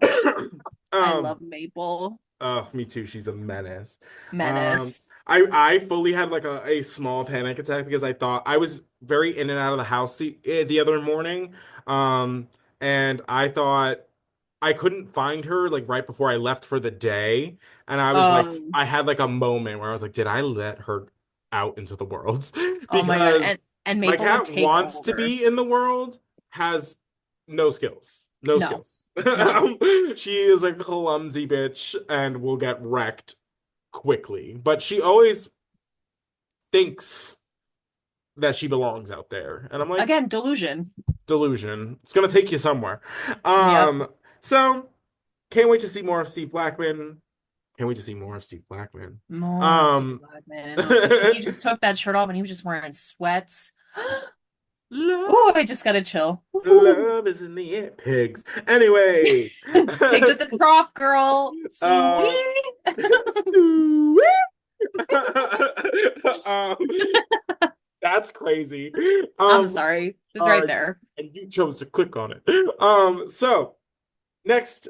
I um love Maple. oh, me too. She's a menace. Menace. I fully had like a small panic attack because I thought I was very in and out of the house the other morning. Um, and I thought I couldn't find her like right before I left for the day. And I was like, Um, I had like a moment where I was like, did I let her out into the world? oh my God. Because And my Maple would cat take wants to over. be in the world, has no skills. No No, skills. no. She is a clumsy bitch and will get wrecked quickly. But she always thinks that she belongs out there. And I'm like, Again, delusion. delusion. It's gonna take you somewhere. Yep. So can't wait to see more of Steve Blackman. Can't wait to see more of Steve Blackman. More Steve Um Blackman. And those, he just took that shirt off and he was just wearing sweats. love, Ooh, I just gotta chill. Ooh. love is in the air. Pigs. Anyway. Pigs at the trough, girl. uh Sweet. um, that's crazy. I'm Um, sorry. It was right uh, there. and you chose to click on it. So next,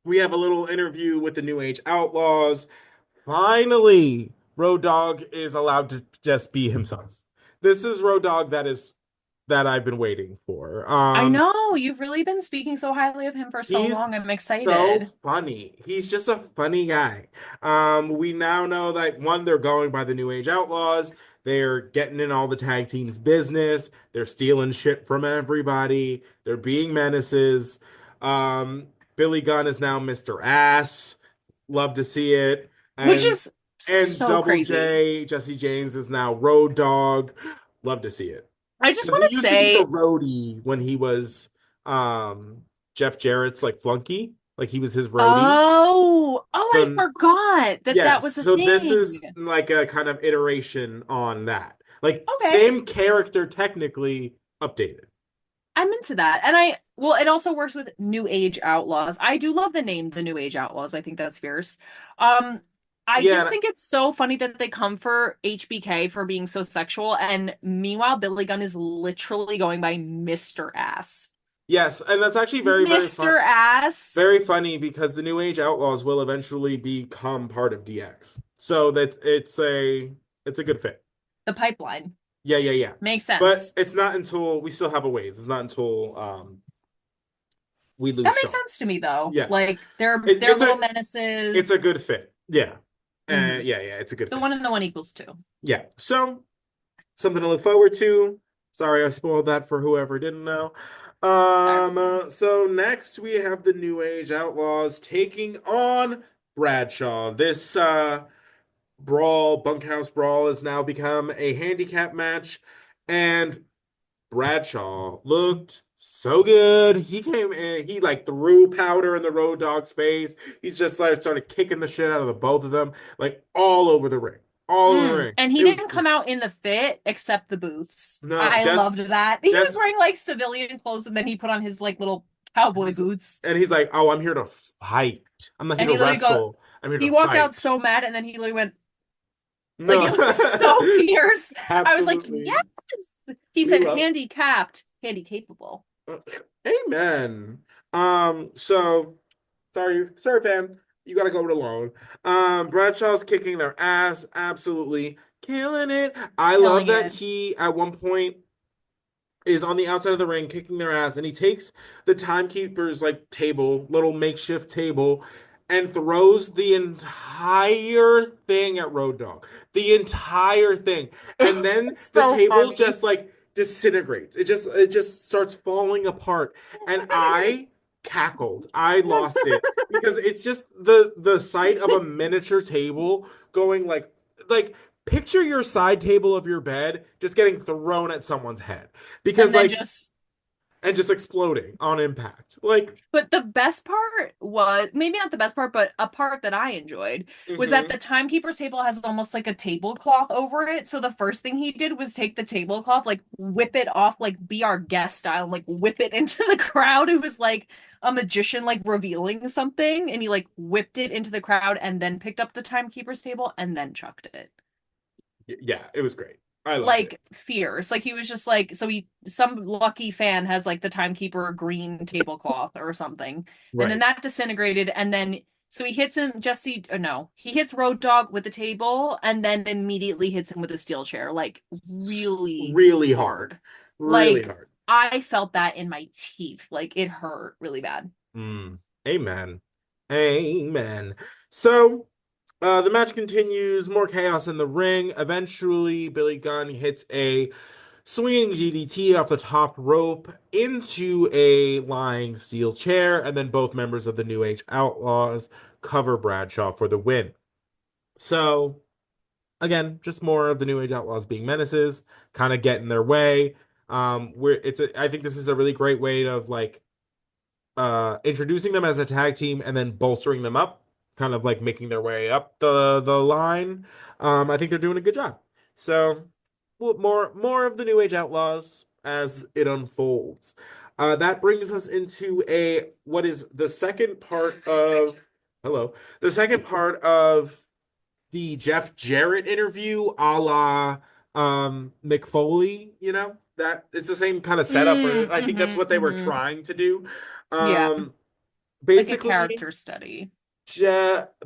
we have a little interview with the New Age Outlaws. Finally, Road Dogg is allowed to just be himself. This is Road Dogg that I've been waiting for. I know. You've really been speaking so highly of him for so He's long. I'm so excited. funny. He's just a funny guy. We now know that one, they're going by the New Age Outlaws. They're getting in all the tag teams' business. They're stealing shit from everybody. They're being menaces. Um, Billy Gunn is now Mr. Ass. Love to see it. Which And is and so Double crazy. J, Jesse James is now Road Dogg. Love to see it. I just Because want he to used to be the say, roadie when he was Jeff Jarrett's like flunky. Like he was his roadie. I So forgot that that yes, was a so this thing. is like a kind of iteration on that. Like Okay. same character technically updated. I'm into that. And well, it also works with New Age Outlaws. I do love the name, the New Age Outlaws. I think that's fierce. Um, I just Yeah, think it's so funny that they come for HBK for being so sexual, and meanwhile, Billy Gunn is literally going by Mr. Ass. yes, and that's actually very fun. Mr. Ass. Very funny because the New Age Outlaws will eventually become part of DX. So that it's a good fit. The pipeline. Yeah. Makes But sense. it's not until we still have a ways. It's not until we lose That makes Shawn. sense to me though. Yeah. Like It, they're it's little a it's a menaces. good fit. Yeah. Hmm. Yeah, it's a good The fit. one and the one equals two. Yeah. So something to look forward to. Sorry, I spoiled that for whoever didn't know. So next we have the New Age Outlaws taking on Bradshaw. This brawl, bunkhouse brawl, has now become a handicap match, and Bradshaw looked so good. He came in, he like threw powder in the Road Dogg's face. He's just like started kicking the shit out of the both of them, like all over the ring, all over the ring. And he It was didn't great. come out in the fit except the boots. No, I loved that. He was just, wearing like civilian clothes and then he put on his like little cowboy boots. and he's like, "Oh, I'm here to fight. I'm not here And to he literally go wrestle. I'm here to he walked out fight." so mad and then he literally went like No, it was so fierce. I was like, absolutely. yes. He We said love. handicapped, handy capable. Amen. So sorry, fam. You gotta go it alone. Bradshaw's kicking their ass, absolutely killing it. I love Killing that it. he at one point is on the outside of the ring kicking their ass, and he takes the timekeeper's like table, little makeshift table, and throws the entire thing at Road Dogg. The entire thing. And then the So table funny. just like disintegrates. It just starts falling apart. And I cackled. I lost it because it's just the sight of a miniature table going like picture your side table of your bed just getting thrown at someone's head because And then like just and just exploding on impact. Like, But the best part was maybe not the best part, but a part that I enjoyed was that mhm. the timekeeper's table has almost like a tablecloth over it. So the first thing he did was take the tablecloth, like whip it off, like be our guest style, and like whip it into the crowd. It was like a magician like revealing something, and he like whipped it into the crowd and then picked up the timekeeper's table and then chucked it Yeah, it was great. I loved it. like fierce. Like he was just like so he some lucky fan has like the timekeeper green tablecloth or something. And then Right. that disintegrated and then so he hits him Jesse or no, he hits Road Dogg with the table and then immediately hits him with a steel chair like really Really hard. hard. Really Like hard. I felt that in my teeth. Like it hurt really bad. Mm. Amen. Amen. So, the match continues, more chaos in the ring. Eventually, Billy Gunn hits a swinging GDT off the top rope into a lying steel chair, and then both members of the New Age Outlaws cover Bradshaw for the win. So, again, just more of the New Age Outlaws being menaces, kind of get in their way. I think this is a really great way of like introducing them as a tag team and then bolstering them up, kind of like making their way up the line. I think they're doing a good job. So, well, more of the New Age Outlaws as it unfolds. That brings us into a what is the second part of hello, the second part of the Jeff Jarrett interview, a la Mick Foley. That it's the same kind of setup, or I think that's what they were Mm-hmm. trying to do. Yeah, Um, like a basically, character study.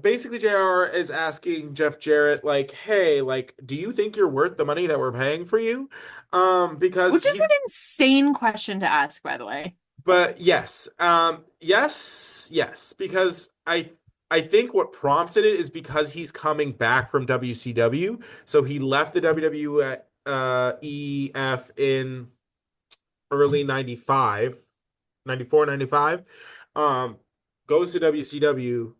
basically, JR is asking Jeff Jarrett, like, "Hey, like, do you think you're worth the money that we're paying for you?" Because Which is an he's, insane question to ask, by the way. but yes, yes, because I think what prompted it is because he's coming back from WCW, so he left the WWF in early 95, 94, 95. um goes to WCW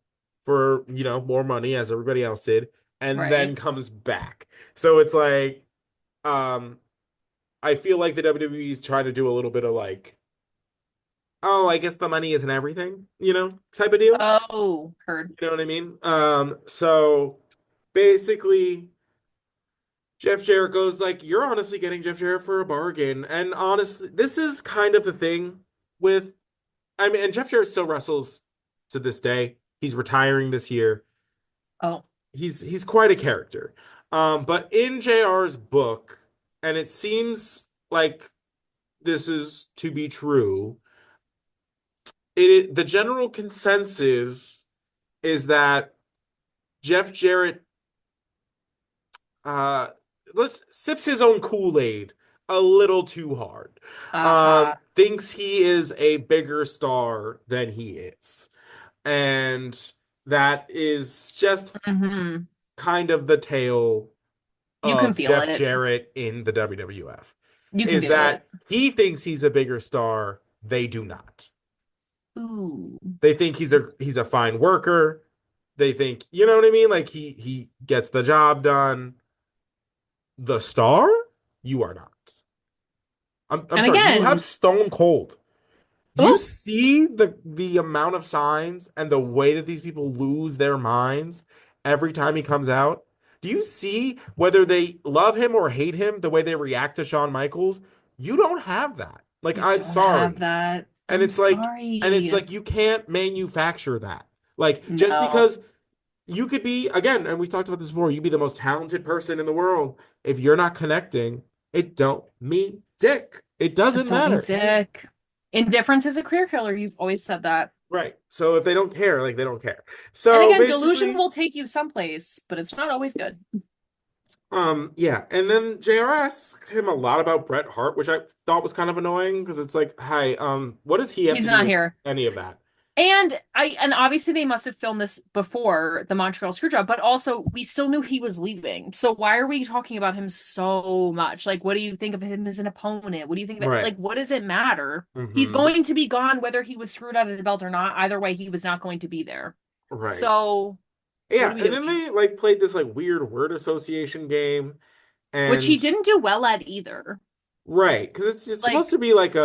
for more money as everybody else did, and then Right. comes back. So it's like um I feel like the WWE is trying to do a little bit of like, oh, I guess the money isn't everything, type of deal. Oh, heard. You know what I mean? So basically, Jeff Jarrett goes like, "You're honestly getting Jeff Jarrett for a bargain." And honestly, this is kind of the thing with, I mean, and Jeff Jarrett still wrestles to this day. He's retiring this year. Oh. He's quite a character. But in JR's book, and it seems like this is to be true, the general consensus is that Jeff Jarrett uh let's sips his own Kool-Aid a little too hard. Uh-huh. Thinks he is a bigger star than he is. And that is just Hmm. kind of the tale You can of feel Jeff it. Jarrett in the WWF. You can Is feel it. that he thinks he's a bigger star, they do not. Ooh. They think he's a fine worker. They think, you know what I mean? Like he gets the job done. The star, you are not. I'm And sorry, you have again, Stone Cold. Do you oh, see the amount of signs and the way that these people lose their minds every time he comes out? Do you see whether they love him or hate him, the way they react to Shawn Michaels? You don't have that. Like, you I'm don't have sorry. that. And I'm it's like, and it's sorry. like you can't manufacture that. Like, just No, because you could be, again, and we talked about this before, you be the most talented person in the world. If you're not connecting, it don't mean dick. It I doesn't don't mean matter. dick. Indifference is a career killer. You've always said that. Right. So if they don't care, like they don't care. And So again, delusion basically, will take you someplace, but it's not always good. yeah. And then JR asked him a lot about Bret Hart, which I thought was kind of annoying because it's like, hi, what does he have He's to do not with here. any of that? And obviously they must have filmed this before the Montreal Screwjob, but also we still knew he was leaving. So why are we talking about him so much? Like, what do you think of him as an opponent? What do you think of it? Right. Like, what does it matter? He's Mm-hmm. going to be gone whether he was screwed out of the belt or not. Either way, he was not going to be there. Right. So what Yeah. are we And then doing? they like played this like weird word association game. Which he And didn't do well at either. right, because it's supposed Like, to be like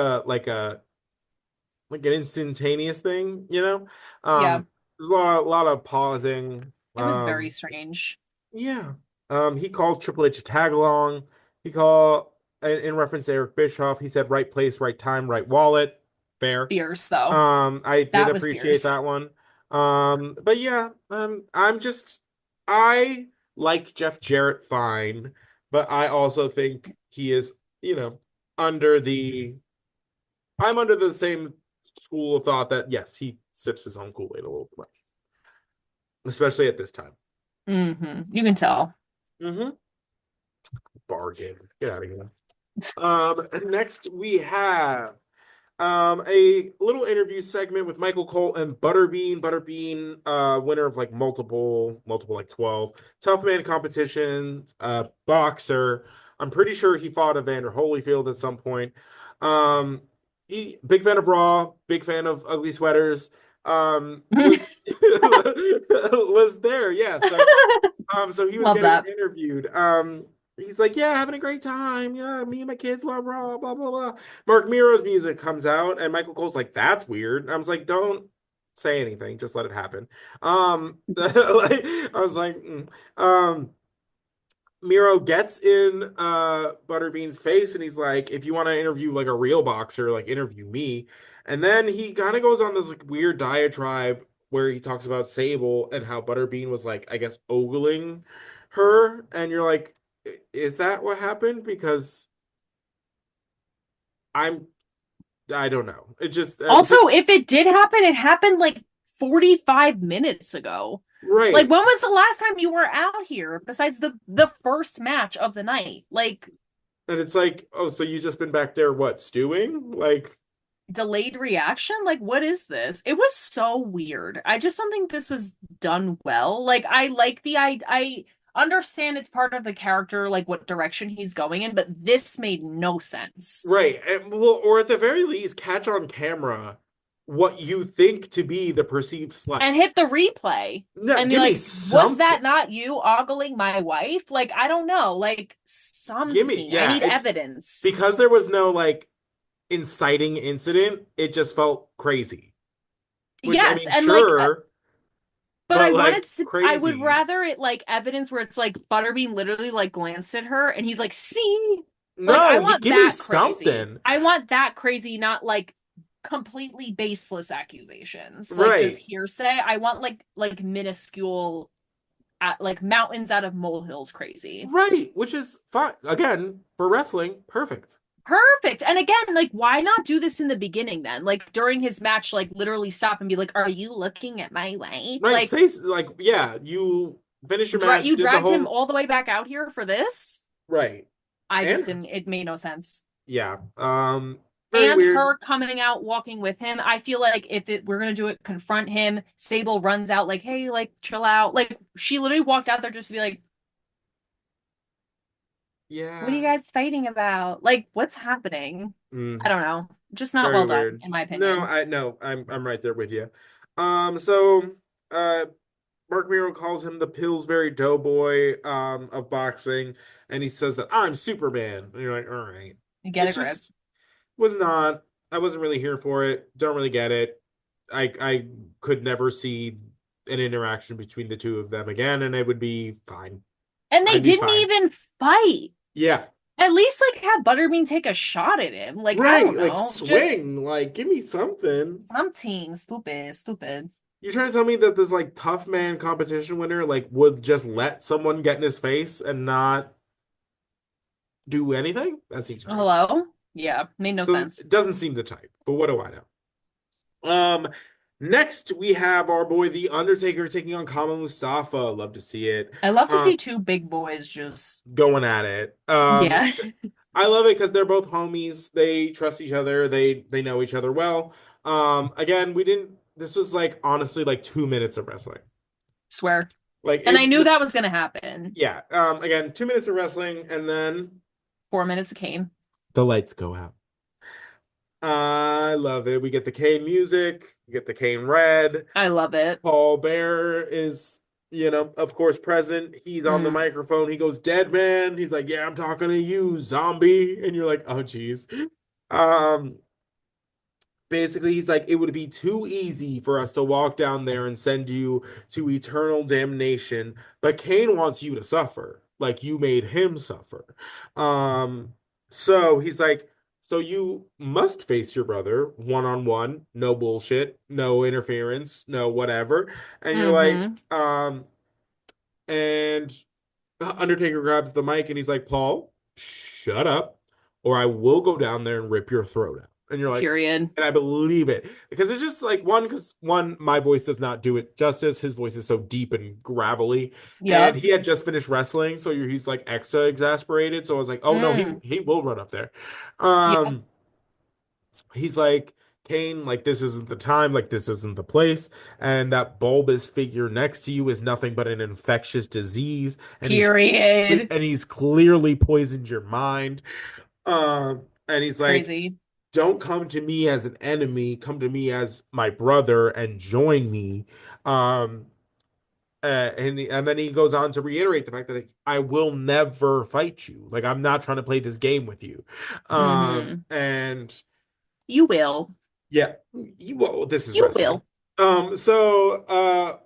an instantaneous thing, you know? yeah, There's a lot of pausing. it was very strange. Yeah. He called Triple H a tag along. He called in reference to Eric Bischoff, he said right place, right time, right wallet. Fair. Fierce, though. I did That was appreciate fierce. that one. But yeah, I like Jeff Jarrett fine, but I also think he is, you know, under the I'm under the same school of thought that yes, he sips his own Kool-Aid a little bit much, especially at this time. You can tell. Mm-hmm. Bargain. Get out of here. And next we have a little interview segment with Michael Cole and Butterbean. Butterbean, winner of like multiple like 12 tough man competitions, boxer. I'm pretty sure he fought Evander Holyfield at some point. Um, he big fan of Raw, big fan of ugly sweaters. Was was there, yeah. So he was Love getting that. interviewed. He's like, yeah, having a great time. Yeah, me and my kids love Raw, blah, blah, blah. Marc Mero's music comes out, and Michael Cole's like, that's weird. And I was like, don't say anything, just let it happen. Like, I was like, Miro gets in Butterbean's face and he's like, if you want to interview like a real boxer, like interview me. And then he kind of goes on this like weird diatribe where he talks about Sable and how Butterbean was like, I guess, ogling her. And you're like, is that what happened? Because I'm I don't know. It Also, just if it did happen, it happened like 45 minutes ago. Like, right. when was the last time you were out here besides the first match of the night? Like, And it's like, oh, so you just been back there what, stewing? Like delayed reaction? Like, what is this? It was so weird. I just don't think this was done well. Like, I like I understand it's part of the character, like what direction he's going in, but this made no sense. right. Well, or at the very least, catch on camera what you think to be the perceived slight. And hit the replay. No, And be give me like, was something. that not you ogling my wife? Like, I don't know. Like, Give me, something. I yeah, need it's evidence. because there was no like inciting incident, it just felt crazy. Which I Yes, mean, and like, sure, but I but wanted like to, I would crazy. rather it like evidence where it's like Butterbean literally like glanced at her and he's like, see? Like, I No, you want give me that crazy. something. I want that crazy, not like completely baseless accusations, like just Right. hearsay. I want like minuscule, like mountains out of molehills crazy. Right, which is fine. Again, for wrestling, perfect. Perfect. And again, like, why not do this in the beginning then? Like during his match, like literally stop and be like, "Are you looking at my wife?" Right, Like, say like yeah, you finish your match, you did the dragged him whole all the way back out here for this? right. I just And didn't. It made no sense. yeah, very And weird. her coming out walking with him, I feel like if we're gonna do it, confront him. Sable runs out like, "Hey, like, chill out." Like she literally walked out there just to be like, "What are you Yeah. guys fighting about? Like, what's happening?" I Mm, don't know. Just not very well done, weird. in my No, opinion. I no, I'm right there with you. So uh Marc Mero calls him the Pillsbury Doughboy of boxing, and he says that I'm Superman. And you're like, all right. Get a It's grip. just was not I wasn't really here for it. Don't really get it. I could never see an interaction between the two of them again, and it would be fine. And they I'd be didn't fine. even fight. Yeah. At least like have Butterbean take a shot at him. Like, I Right. don't Like know. Just swing. Like give me something. something stupid, stupid. You're trying to tell me that this like tough man competition winner like would just let someone get in his face and not do anything? That seems crazy. Hello? Yeah, made no sense. It doesn't seem the type, but what do I know? Next we have our boy the Undertaker taking on Kama Mustafa. Love to see it. I love to Um, see two big boys just going at it. yeah. I love it because they're both homies. They trust each other. They know each other well. Again, we didn't. This was like honestly like 2 minutes of wrestling. Swear. Like And I it. knew that was gonna happen. Yeah. Again, 2 minutes of wrestling, and then 4 minutes of Kane. the lights go out. I love it. We get the Kane music. We get the Kane red. I love it. Paul Bearer is, of course, present. He's on the Mm. microphone. He goes, "Dead man." He's like, "Yeah, I'm talking to you, zombie." And you're like, "Oh, geez." Um, Basically, he's like, "It would be too easy for us to walk down there and send you to eternal damnation, but Kane wants you to suffer, like you made him suffer." Um, so he's like, "So you must face your brother one on one, no bullshit, no interference, no whatever." And you're like, Mm-hmm. and Undertaker grabs the mic and he's like, "Paul, shut up, or I will go down there and rip your throat out." And you're like, Period. and I believe it because it's just like because my voice does not do it justice. His voice is so deep and gravelly, and Yep. he had just finished wrestling, so he's like extra exasperated. So I was like, oh no, he Mm. he will run up there. Yep. Um, he's like, Kane, like this isn't the time, like this isn't the place, and that bulbous figure next to you is nothing but an infectious disease, and Period. he's clearly poisoned your mind. And he's like, Crazy. don't come to me as an enemy, come to me as my brother and join me. Um, and then he goes on to reiterate the fact that I will never fight you. Like I'm not trying to play this game with you. Mm-hmm. And You will. yeah, well, this is You wrestling. will. So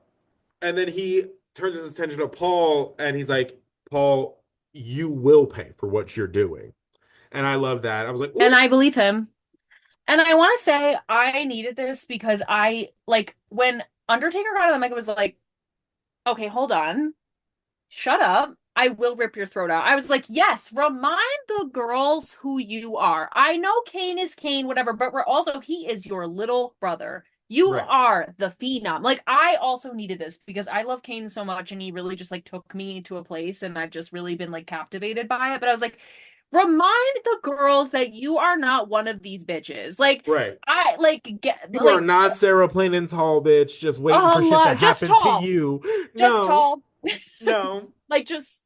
and then he turns his attention to Paul, and he's like, Paul, you will pay for what you're doing. And I love that. I was like, And oh, I believe him. And I want to say I needed this because I like when Undertaker got on the mic, it was like, okay, hold on. Shut up. I will rip your throat out. I was like, yes, remind the girls who you are. I know Kane is Kane, whatever, but we're also, he is your little brother. You right, are the phenom. Like, I also needed this because I love Kane so much and he really just like took me to a place and I've just really been like captivated by it. But I was like, remind the girls that you are not one of these bitches. Like, right. I like get You are like not Sarah Plain and tall, bitch, just waiting for shit to just happen to tall. you. Just No, tall. no, Like just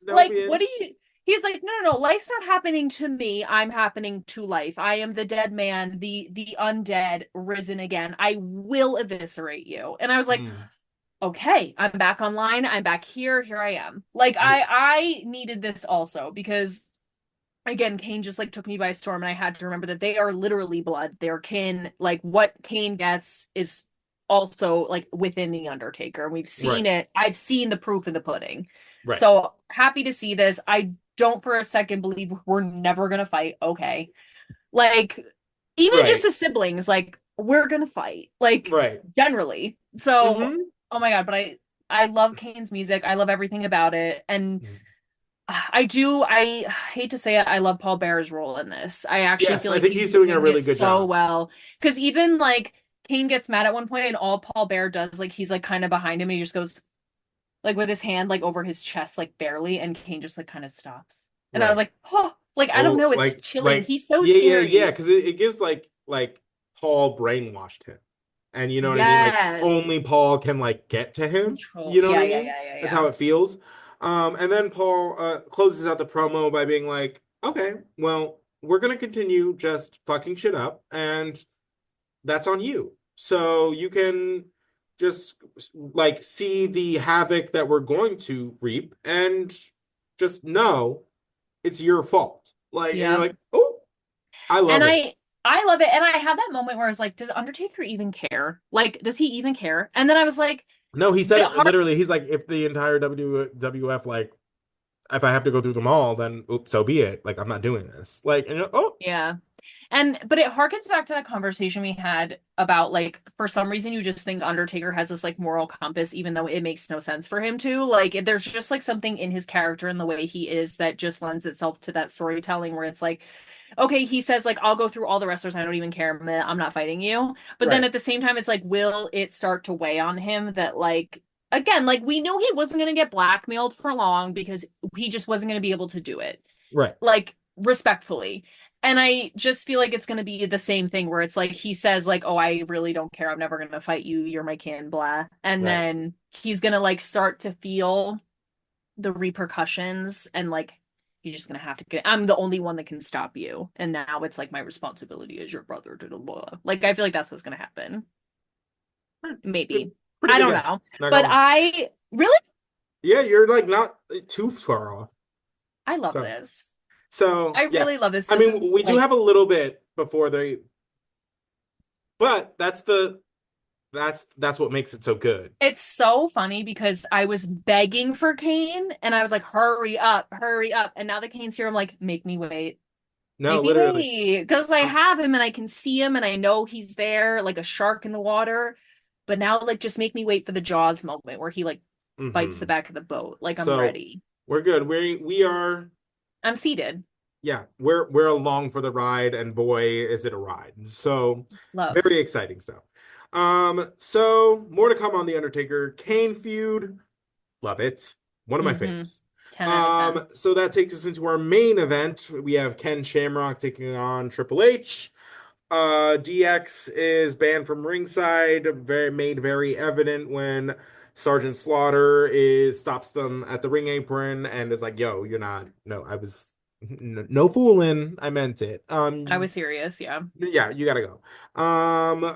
no, like what do bitch. you He's like, no, life's not happening to me. I'm happening to life. I am the dead man, the undead, risen again. I will eviscerate you. And I was like, Mm. okay, I'm back online. I'm back here. Here I am. Like Yes. I needed this also because again, Kane just like took me by storm, and I had to remember that they are literally blood. They're kin. Like what Kane gets is also like within the Undertaker. And we've Right. seen it. I've seen the proof in the pudding. Right. So happy to see this. I don't for a second believe we're never gonna fight. Okay. Like even just Right. as siblings, like we're gonna fight. Like Right. generally. So Mm-hmm. oh my God, but I love Kane's music. I love everything about it. And I hate to say it, I love Paul Bearer's role in this. I actually Yes, feel I like think he's he's doing a doing really it good so job. well. Because even like Kane gets mad at one point, and all Paul Bearer does, like he's like kind of behind him, and he just goes like with his hand like over his chest, like barely, and Kane just like kind of stops. And I was Right. like, oh, like I don't Oh, know, it's chilling. like He's so yeah, scary. because it gives like Paul brainwashed him. And you know what I mean? Like only Yes. Paul can like get to him. Control. You know what Yeah, I yeah, mean? yeah, yeah, That's yeah. how it feels. And then Paul closes out the promo by being like, okay, well, we're gonna continue just fucking shit up, and that's on you. So you can just like see the havoc that we're going to reap and just know it's your fault. Like, and you're Yeah. like, oh, I And love it. I love it. And I had that moment where I was like, does Undertaker even care? Like, does he even care? And then I was like, No, he said but it it hard. literally. He's like, if the entire WWF, like, if I have to go through them all, then oops, so be it. Like, I'm not doing this. Like, and you're like, oh, Yeah. And but it harkens back to that conversation we had about like for some reason you just think Undertaker has this like moral compass even though it makes no sense for him to. Like there's just like something in his character and the way he is that just lends itself to that storytelling where it's like okay, he says like I'll go through all the wrestlers, I don't even care. I'm not fighting you. But then right, at the same time it's like will it start to weigh on him that like again, like we knew he wasn't going to get blackmailed for long because he just wasn't going to be able to do it right, like respectfully. And I just feel like it's going to be the same thing where it's like he says like, "Oh, I really don't care. I'm never going to fight you. You're my kin, blah." And right. then he's going to like start to feel the repercussions and like you're just going to have to get I'm the only one that can stop you. And now it's like my responsibility as your brother to blah. Like I feel like that's what's going to happen. Good, Maybe. pretty I good don't guess. know. Not But gonna lie. I really Yeah, you're like not too far off. I love So, this. so I yeah. really love this. I This is mean, we do like have a little bit before they, but that's what makes it so good. it's so funny because I was begging for Kane and I was like, hurry up, hurry up. And now that Kane's here, I'm like, No, make me literally. wait. Because I Um, have him and I can see him and I know he's there like a shark in the water. But now, like, just make me wait for the Jaws moment where he like bites the mhm. back of the boat. Like, I'm So ready. we're good. We are. I'm seated. Yeah, we're along for the ride, and boy, is it a ride. So Love. very exciting stuff. So more to come on the Undertaker Kane feud. Love it. One of my Mm-hmm. faves. 10 out of 10. So that takes us into our main event. We have Ken Shamrock taking on Triple H. DX is banned from ringside, made very evident when Sergeant Slaughter is stops them at the ring apron and is like, "Yo, you're not. No, I was no fooling. I meant it. I was serious. Yeah. Yeah, you gotta go.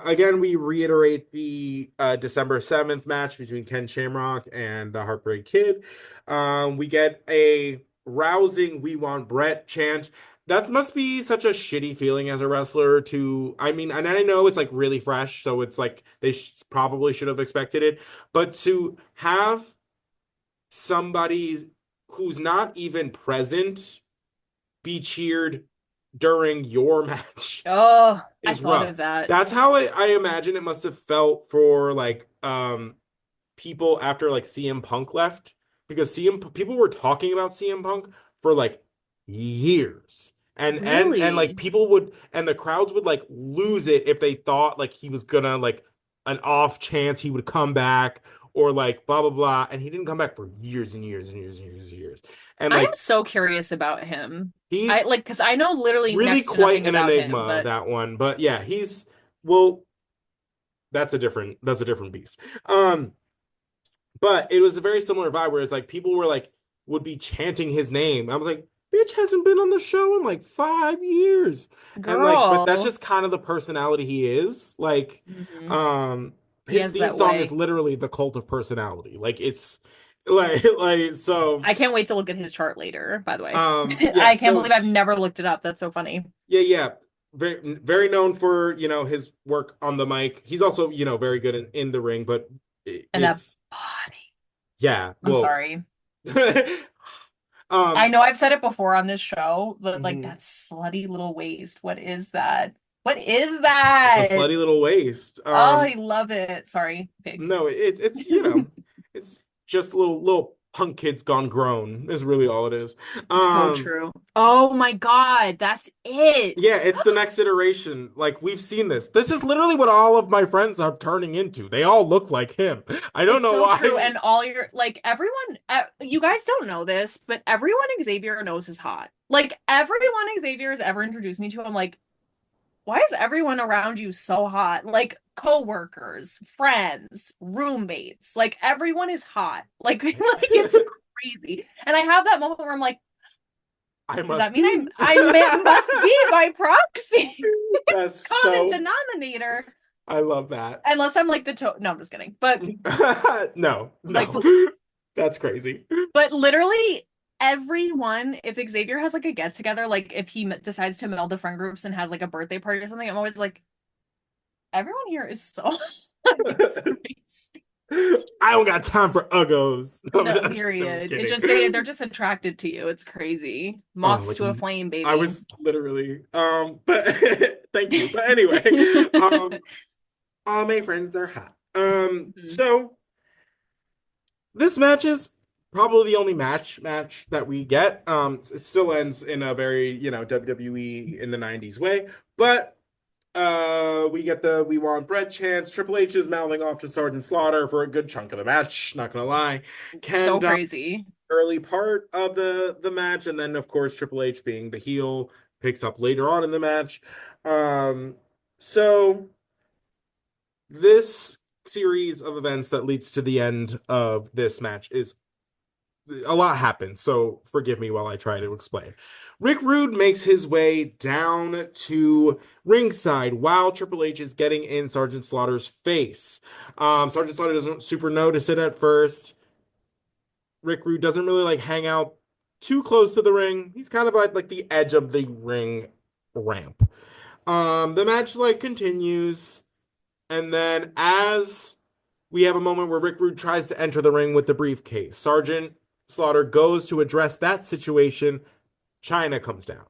Again, we reiterate the December 7th match between Ken Shamrock and the Heartbreak Kid. We get a rousing "We Want Brett" chant. That must be such a shitty feeling as a wrestler to, I mean, and I know it's like really fresh, so it's like they probably should have expected it, but to have somebody who's not even present be cheered during your match Oh, I is thought rough. of that. That's how I imagine it must have felt for like people after like CM Punk left because people were talking about CM Punk for like years. And like Really? people would and the crowds would like lose it if they thought like he was gonna like an off chance he would come back or like blah blah blah and he didn't come back for years and years and years and years and years. And I am like so curious about him. he I like because I know literally really next to quite nothing an about him, enigma but that one, but yeah, he's well that's a different beast. But it was a very similar vibe where it's like people were like would be chanting his name. I was like, bitch hasn't been on the show in like 5 years. And like, but that's Girl. just kind of the personality he is. Like, Hmm. um, He his has theme that song is way. literally the cult of personality. Like it's like so I can't wait to look at his chart later, by the way. yeah, I can't so believe I've never looked it up. That's so funny. yeah. Very known for, his work on the mic. He's also, very good in the ring, but And that it's body. yeah, I'm well sorry. I um know I've said it before on this show, but like mhm. that slutty little waist. What is that? What is It's a that? slutty little waist. Oh, I love it. Sorry, pigs. No, it's it's just little punk kids gone grown is really all it is. So Um, true. Oh my God, that's it. yeah, it's the next iteration. Like we've seen this. This is literally what all of my friends are turning into. They all look like him. I don't It's know so true. why. And all your, like, everyone, you guys don't know this, but everyone Xavier knows is hot. Like, everyone Xavier has ever introduced me to, I'm like, why is everyone around you so hot? Like, coworkers, friends, roommates, like, everyone is hot. Like, like it's crazy. And I have that moment where I'm like, I does that must mean be. must be by proxy? That's Common so. denominator. I love that. Unless I'm like no, I'm just kidding. But No, like no. That's crazy. but literally everyone, if Xavier has like a get together, like if he decides to meld the friend groups and has like a birthday party or something, I'm always like, everyone here is so it's amazing. I don't got time for uggos. No, No, I'm period. It's kidding. just they're just attracted to you. It's crazy. Oh, Moths like to a flame, I baby. was literally but thank you. But anyway, all my friends are hot. Mhm. So this match is probably the only match that we get. It still ends in a very, WWE in the 90s way, but we get the "We Want Bread" chants. Triple H is mouthing off to Sergeant Slaughter for a good chunk of the match, not gonna lie. Ken So down crazy. early part of the match, and then of course Triple H, being the heel, picks up later on in the match. Um so this series of events that leads to the end of this match is a lot happens, so forgive me while I try to explain. Rick Rude makes his way down to ringside while Triple H is getting in Sergeant Slaughter's face. Sergeant Slaughter doesn't super notice it at first. Rick Rude doesn't really like hang out too close to the ring. He's kind of like the edge of the ring ramp. The match like continues, and then as we have a moment where Rick Rude tries to enter the ring with the briefcase, Sergeant Slaughter goes to address that situation. China comes down.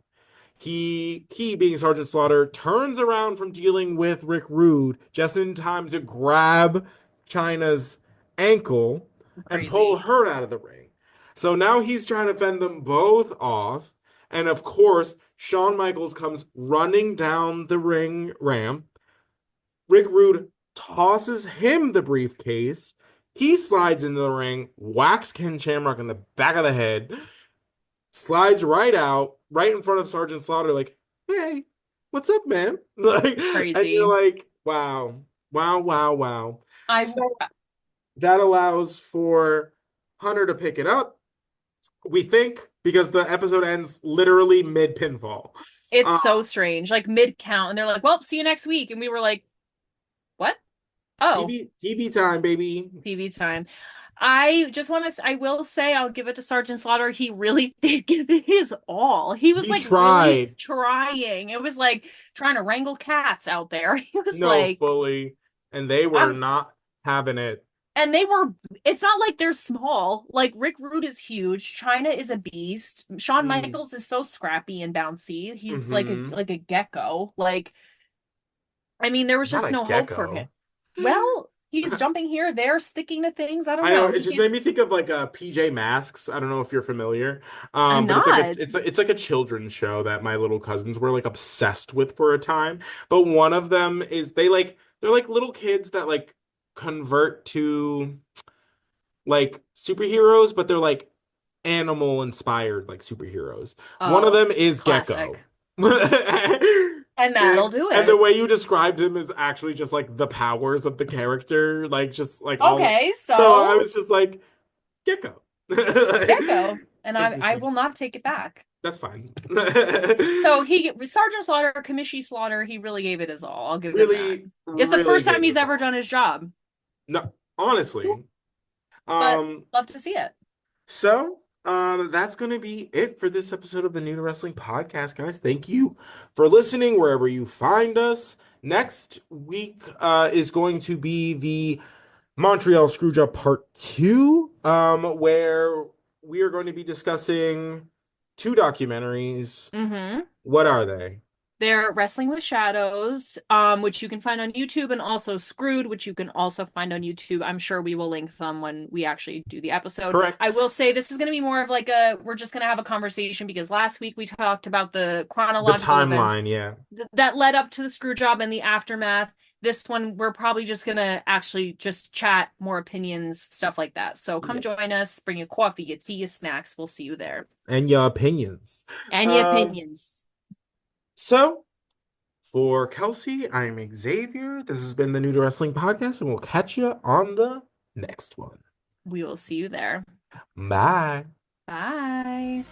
He being Sergeant Slaughter, turns around from dealing with Rick Rude just in time to grab China's ankle and pull Crazy. her out of the ring. So now he's trying to fend them both off. And of course, Shawn Michaels comes running down the ring ramp. Rick Rude tosses him the briefcase. He slides into the ring, whacks Ken Shamrock in the back of the head, slides right out, right in front of Sergeant Slaughter, like, "Hey, what's up, man?" Like, and you're Crazy. like, "Wow, wow, wow, wow." I So that allows for Hunter to pick it up. We think, because the episode ends literally mid pinfall. It's Uh, so strange. Like mid count, and they're like, "Well, see you next week," and we were like, "What? Oh, TV time, baby. TV time." I just want to. I will say, I'll give it to Sergeant Slaughter. He really did give it his all. He was He like really tried. trying. It was like trying to wrangle cats out there. He was No, like, fully. And they were "I'm." not having it. And they were. It's not like they're small. Like Rick Rude is huge. China is a beast. Shawn Mm, Michaels is so scrappy and bouncy. He's hmm like a gecko. Like, I mean, there was Not just a no hope for him. gecko. Well, he's jumping here, there, sticking to things. I don't I know, know. it He just made gets. me think of like PJ Masks. I don't know if you're familiar. I'm But it's like not. it's like a children's show that my little cousins were like obsessed with for a time. But one of them is they're like little kids that like convert to like superheroes, but they're like animal inspired like superheroes. One of Oh, them is Gecko. classic. And that'll do And the it. way you described him is actually just like the powers of the character, like just like all. Okay, So I so was just like Gecko. gecko. And Like, I will not take it back. That's fine. So Sergeant Slaughter, Kamishi Slaughter, he really gave it his all. I'll give him really, that. It's the really first gave time it he's a ever all. done his job, No, honestly. but love to see it. So, that's going to be it for this episode of the New to Wrestling podcast, guys. Thank you for listening wherever you find us. Next week is going to be the Montreal Screwjob Part 2, where we are going to be discussing two documentaries. Mm-hmm. What are they? They're Wrestling with Shadows, which you can find on YouTube, and also Screwed, which you can also find on YouTube. I'm sure we will link them when we actually do the episode. Correct. I will say this is going to be more of like we're just going to have a conversation because last week we talked about the The chronological timeline, events yeah. that led up to the screw job and the aftermath. This one, we're probably just going to actually just chat, more opinions, stuff like that. So come join us, bring your coffee, your tea, your snacks. We'll see you there. And your opinions. And your opinions. So, for Kelsey, I'm Xavier. This has been the New to Wrestling podcast, and we'll catch you on the next one. We will see you there. Bye. Bye.